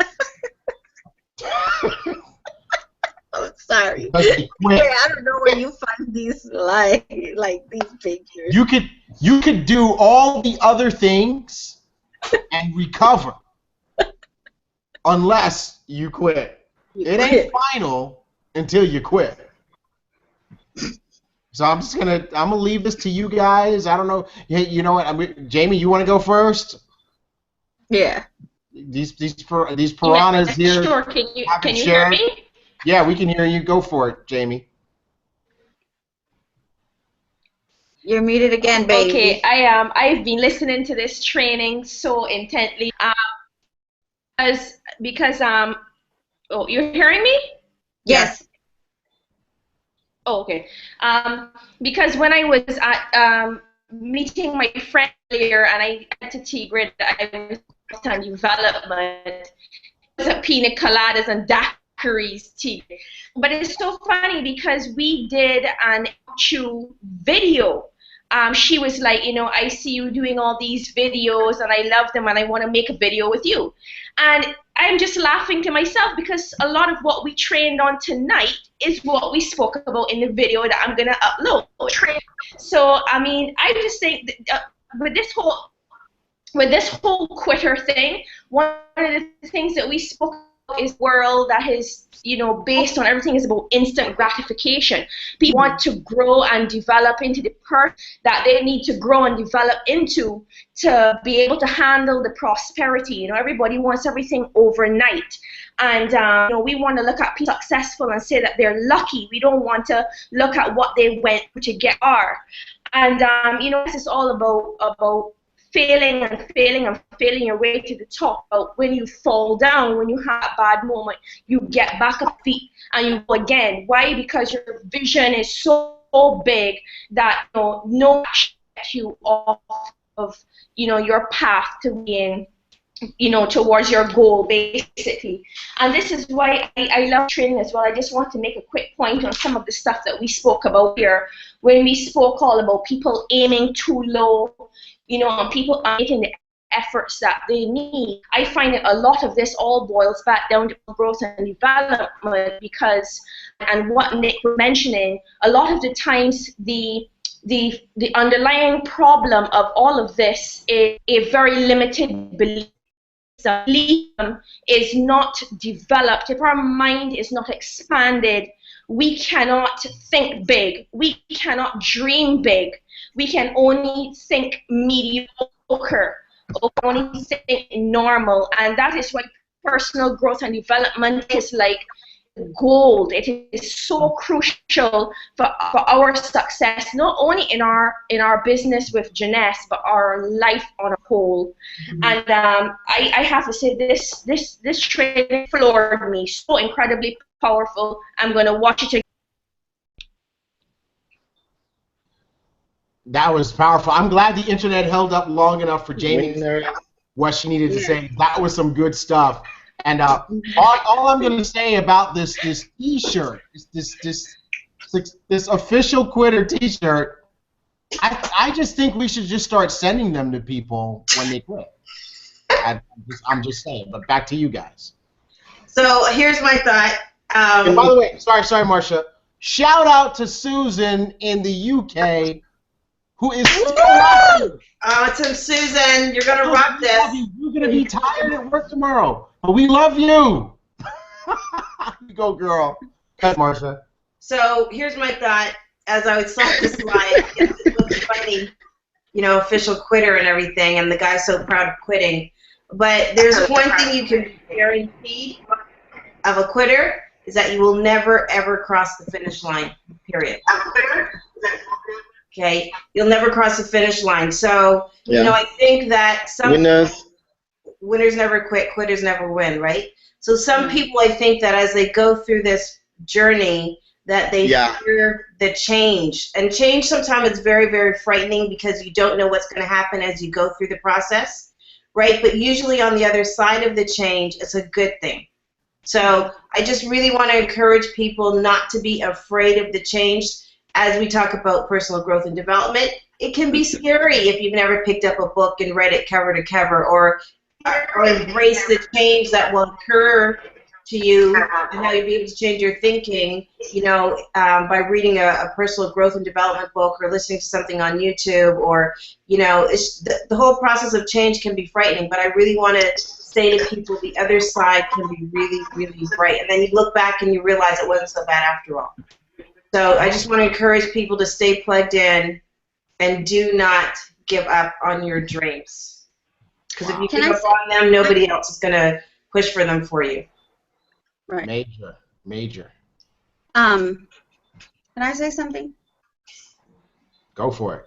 Oh, sorry. Because they quit. I don't know where you find these like these pictures. You could do all the other things and recover unless you quit. It ain't final until you quit. So I'm gonna leave this to you guys. I don't know. Hey, you know what? Jamie, you want to go first? Yeah. These piranhas here. Sure. Can you hear me? Yeah, we can hear you. Go for it, Jamie. You're muted again, baby. Okay, I've been listening to this training so intently. Because oh, you're hearing me? Yes. Oh, okay. Because when I was at meeting my friend earlier, and I went to T.Gray, I was on development. It was at pina coladas and daiquiris tea. But it's so funny because we did an actual video. She was like, you know, I see you doing all these videos and I love them and I want to make a video with you. And I'm just laughing to myself because a lot of what we trained on tonight is what we spoke about in the video that I'm going to upload. So, I mean, I just think that, with this whole quitter thing, one of the things that we spoke about is a world that is, you know, based on everything is about instant gratification. People want to grow and develop into the person that they need to grow and develop into to be able to handle the prosperity. You know, everybody wants everything overnight. And, you know, we want to look at people successful and say that they're lucky. We don't want to look at what they went to get are. And, you know, this is all about failing your way to the top. But when you fall down, when you have a bad moment, you get back up feet and you go again. Why? Because your vision is so big that, you know, no one can get you off of, you know, your path to being, you know, towards your goal, basically. And this is why I love training as well. I just want to make a quick point on some of the stuff that we spoke about here when we spoke all about people aiming too low, you know, and people are making the efforts that they need. I find that a lot of this all boils back down to growth and development because, and what Nick was mentioning, a lot of the times the underlying problem of all of this is a very limited belief. The belief is not developed. If our mind is not expanded, we cannot think big. We cannot dream big. We can only think mediocre, or only think normal, and that is why personal growth and development is like gold. It is so crucial for our success, not only in our business with Janess, but our life on a whole. And I have to say this training floored me, so incredibly powerful. I'm going to watch it again. That was powerful. I'm glad the internet held up long enough for Jamie to say what she needed to say. That was some good stuff. And all I'm going to say about this T-shirt, this official quitter T-shirt, I just think we should just start sending them to people when they quit. I'm just saying. But back to you guys. So here's my thought. And by the way, sorry, Marsha. Shout out to Susan in the UK, who is still watching. So Susan, you're gonna rock this. You're gonna be tired at work tomorrow, but we love you. You go, girl. Cut, Marsha. So here's my thought. As I saw this slide, it looks funny, you know, official quitter and everything, and the guy's so proud of quitting. But there's one thing you can be guaranteed of a quitter is that you will never ever cross the finish line. Period. Okay, you'll never cross the finish line. So, you know, I think that some winners never quit, quitters never win, right? So some people, I think that as they go through this journey that they Yeah. fear the change. And change sometimes is very, very frightening because you don't know what's going to happen as you go through the process, right? But usually on the other side of the change, it's a good thing. So I just really want to encourage people not to be afraid of the change. As we talk about personal growth and development, it can be scary if you've never picked up a book and read it cover to cover, or embrace the change that will occur to you and how you'll be able to change your thinking, by reading a personal growth and development book or listening to something on YouTube, or, it's the whole process of change can be frightening, but I really want to say to people the other side can be really, really bright. And then you look back and you realize it wasn't so bad after all. So I just want to encourage people to stay plugged in and do not give up on your dreams. Because if you give up on them, nobody else is going to push for them for you. Right. Major. Can I say something? Go for it.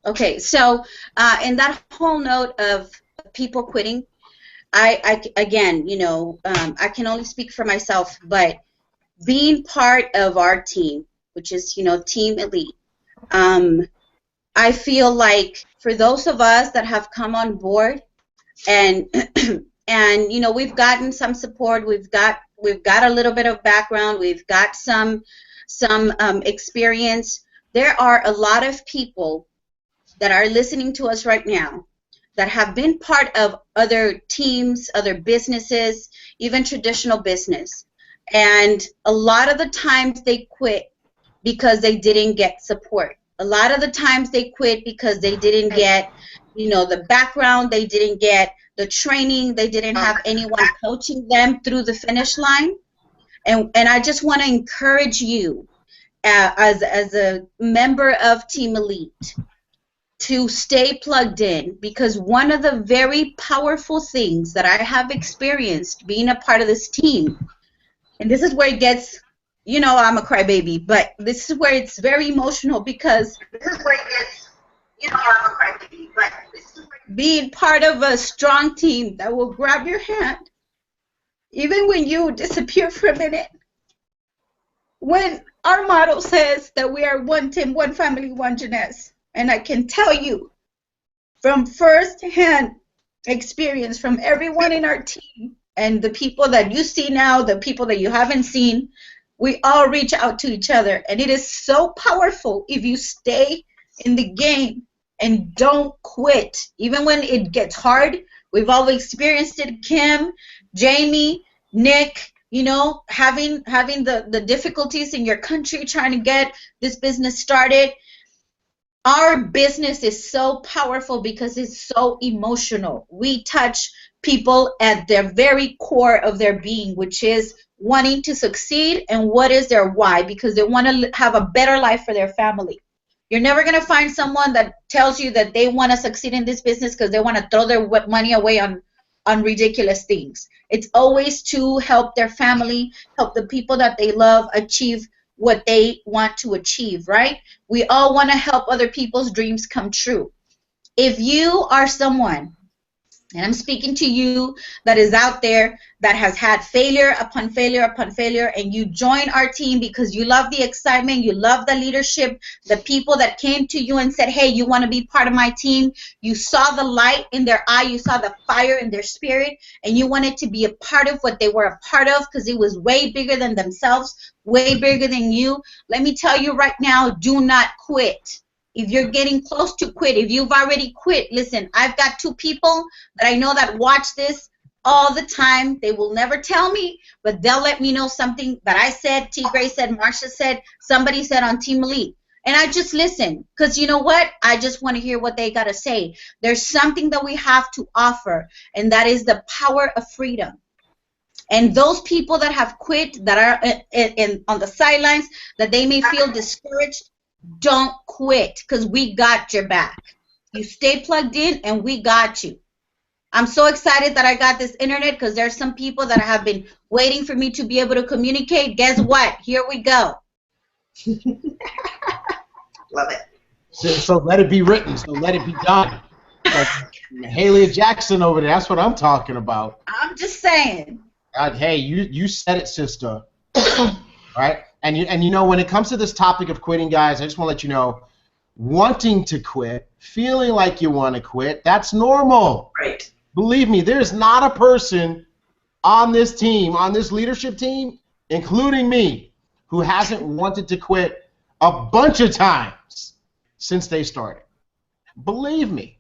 Okay, so in that whole note of people quitting, I can only speak for myself, but being part of our team, which is, Team Elite, I feel like for those of us that have come on board and we've gotten some support, we've got a little bit of background, we've got some experience. There are a lot of people that are listening to us right now that have been part of other teams, other businesses, even traditional business. And a lot of the times they quit because they didn't get support. A lot of the times they quit because they didn't get, the background, they didn't get the training, they didn't have anyone coaching them through the finish line. And I just want to encourage you as a member of Team Elite to stay plugged in, because one of the very powerful things that I have experienced being a part of this team, and this is where it gets, I'm a crybaby, but this is where it's very emotional, because being part of a strong team that will grab your hand, even when you disappear for a minute, when our motto says that we are one team, one family, one Jeunesse. And I can tell you from first-hand experience from everyone in our team and the people that you see now, the people that you haven't seen, we all reach out to each other. And it is so powerful if you stay in the game and don't quit. Even when it gets hard, we've all experienced it, Kim, Jamie, Nick, having the difficulties in your country trying to get this business started. Our business is so powerful because it's so emotional. We touch people at their very core of their being, which is wanting to succeed and what is their why, because they want to have a better life for their family. You're never going to find someone that tells you that they want to succeed in this business because they want to throw their money away on ridiculous things. It's always to help their family, help the people that they love achieve what they want to achieve, right? We all want to help other people's dreams come true. If you are someone, and I'm speaking to you that is out there that has had failure upon failure upon failure, and you join our team because you love the excitement, you love the leadership, the people that came to you and said, hey, you want to be part of my team, you saw the light in their eye, you saw the fire in their spirit, and you wanted to be a part of what they were a part of because it was way bigger than themselves, way bigger than you. Let me tell you right now, do not quit. If you're getting close to quit, if you've already quit, listen, I've got 2 people that I know that watch this all the time. They will never tell me, but they'll let me know something that I said, T.Gray said, Marsha said, somebody said on Team Elite. And I just listen, because you know what? I just want to hear what they got to say. There's something that we have to offer, and that is the power of freedom. And those people that have quit, that are on the sidelines, that they may feel discouraged, don't quit, because we got your back. You stay plugged in and we got you. I'm so excited that I got this internet, because there's some people that have been waiting for me to be able to communicate. Guess what? Here we go. Love it. So let it be written. So let it be done. Like Haley Jackson over there. That's what I'm talking about. I'm just saying. God, hey, you said it, sister. right? And you know, when it comes to this topic of quitting, guys, I just want to let you know, wanting to quit, feeling like you want to quit, that's normal. Right. Believe me, there's not a person on this team, on this leadership team, including me, who hasn't wanted to quit a bunch of times since they started. Believe me,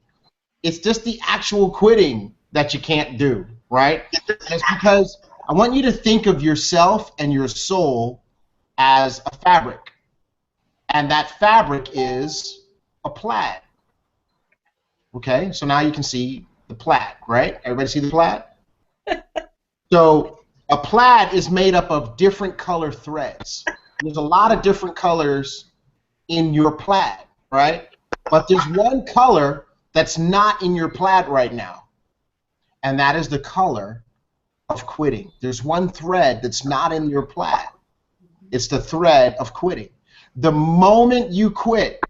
it's just the actual quitting that you can't do, right? It's because I want you to think of yourself and your soul as a fabric. And that fabric is a plaid. Okay, so now you can see the plaid, right? Everybody see the plaid? So a plaid is made up of different color threads. There's a lot of different colors in your plaid, right? But there's one color that's not in your plaid right now, and that is the color of quitting. There's one thread that's not in your plaid. It's the thread of quitting. The moment you quit,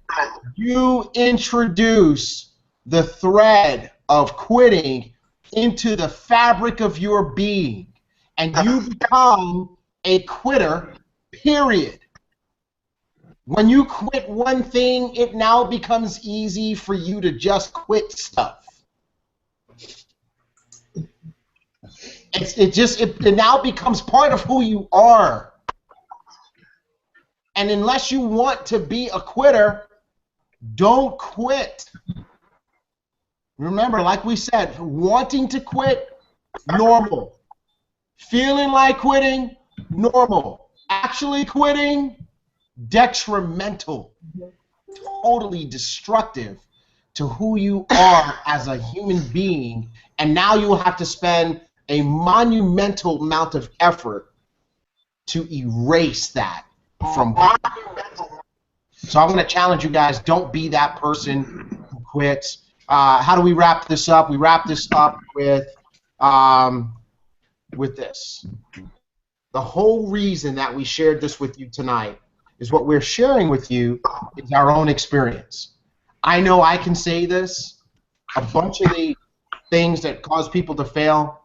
you introduce the thread of quitting into the fabric of your being, and you become a quitter, period. When you quit one thing, it now becomes easy for you to just quit stuff. It now becomes part of who you are. And unless you want to be a quitter, don't quit. Remember, like we said, wanting to quit, normal. Feeling like quitting, normal. Actually quitting, detrimental. Totally destructive to who you are as a human being. And now you will have to spend a monumental amount of effort to erase that from. So I'm going to challenge you guys, don't be that person who quits. How do we wrap this up? We wrap this up with this. The whole reason that we shared this with you tonight is what we're sharing with you is our own experience. I know I can say this. A bunch of the things that cause people to fail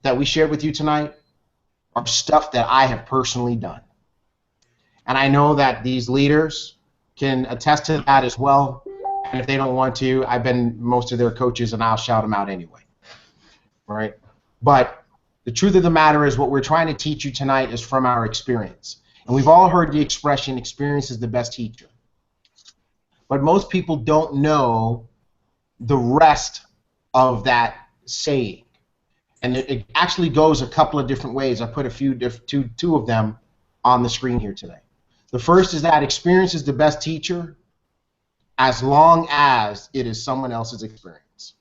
that we shared with you tonight are stuff that I have personally done. And I know that these leaders can attest to that as well. And if they don't want to, I've been most of their coaches, and I'll shout them out anyway. All right? But the truth of the matter is what we're trying to teach you tonight is from our experience. And we've all heard the expression, experience is the best teacher. But most people don't know the rest of that saying. And it actually goes a couple of different ways. I put two of them on the screen here today. The first is that experience is the best teacher as long as it is someone else's experience.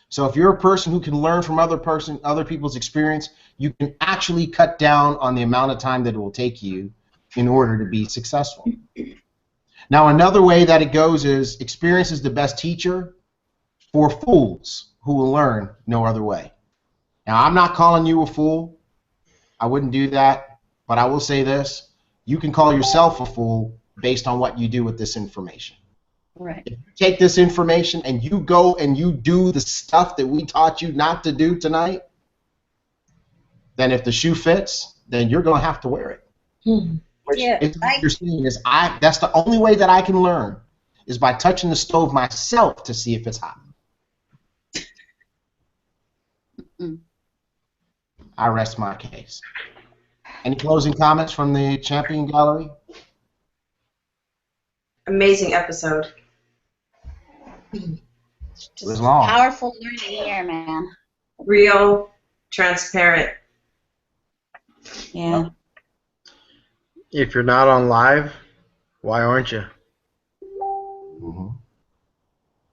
So if you're a person who can learn from other people's experience, you can actually cut down on the amount of time that it will take you in order to be successful. Now, another way that it goes is experience is the best teacher for fools who will learn no other way. Now, I'm not calling you a fool. I wouldn't do that. But I will say this. You can call yourself a fool based on what you do with this information. Right. If you take this information and you go and you do the stuff that we taught you not to do tonight, then if the shoe fits, then you're going to have to wear it. Which you're saying is that's the only way that I can learn is by touching the stove myself to see if it's hot. I rest my case. Any closing comments from the Champion Gallery? Amazing episode. It was long. Powerful learning here, man. Real, transparent. Yeah. If you're not on live, why aren't you?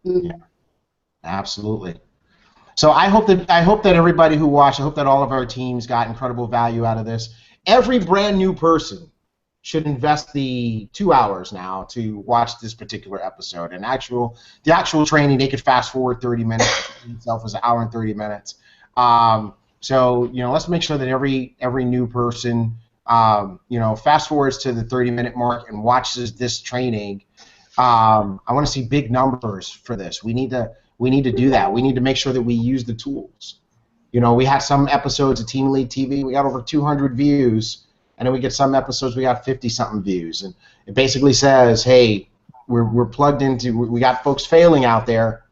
Yeah, absolutely. So I hope that everybody who watched, I hope that all of our teams got incredible value out of this. Every brand new person should invest the 2 hours now to watch this particular episode. And the actual training, they could fast forward 30 minutes. Itself is an hour and 30 minutes. So let's make sure that every new person fast forwards to the 30-minute mark and watches this training. I want to see big numbers for this. We need to do that. We need to make sure that we use the tools. We had some episodes of Team Elite TV. We got over 200 views And then we get some episodes we got 50-something views. And it basically says, hey, we're plugged into, we got folks failing out there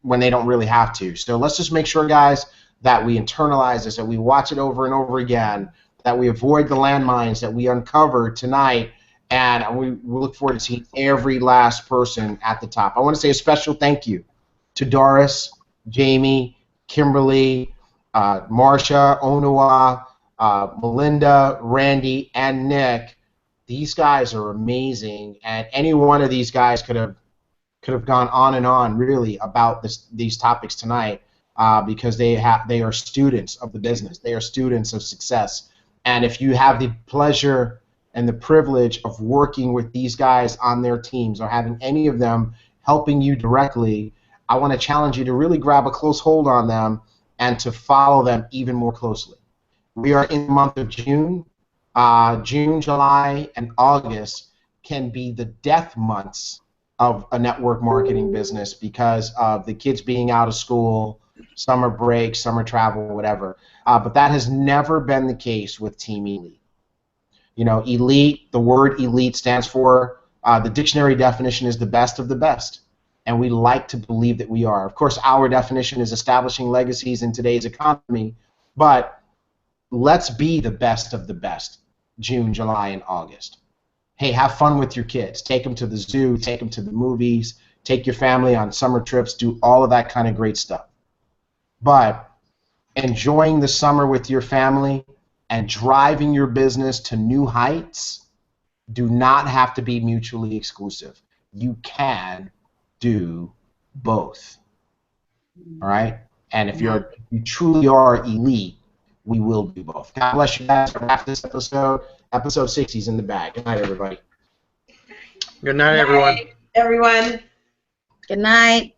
when they don't really have to. So let's just make sure, guys, that we internalize this, that we watch it over and over again, that we avoid the landmines that we uncovered tonight, and we look forward to seeing every last person at the top. I want to say a special thank you to Doris, Jamie, Kimberly, Marsha, Onuwa, Melinda, Randy, and Nick. These guys are amazing, and any one of these guys could have gone on and on really about these topics tonight, because they are students of the business. They are students of success. And if you have the pleasure and the privilege of working with these guys on their teams, or having any of them helping you directly, I want to challenge you to really grab a close hold on them and to follow them even more closely. We are in the month of June. June, July, and August can be the death months of a network marketing business because of the kids being out of school, summer break, summer travel, whatever. But that has never been the case with Team Elite. You know, elite, the word elite stands for, the dictionary definition is the best of the best. And we like to believe that we are. Of course, our definition is establishing legacies in today's economy, but let's be the best of the best, June, July, and August. Hey, have fun with your kids. Take them to the zoo, take them to the movies, take your family on summer trips, do all of that kind of great stuff. But enjoying the summer with your family and driving your business to new heights do not have to be mutually exclusive. You can do both. All right? And if you truly are elite, we will do both. God bless you guys. Wrap this episode. Episode 60 is in the bag. Good night, everybody. Good night, everyone. Everyone. Good night.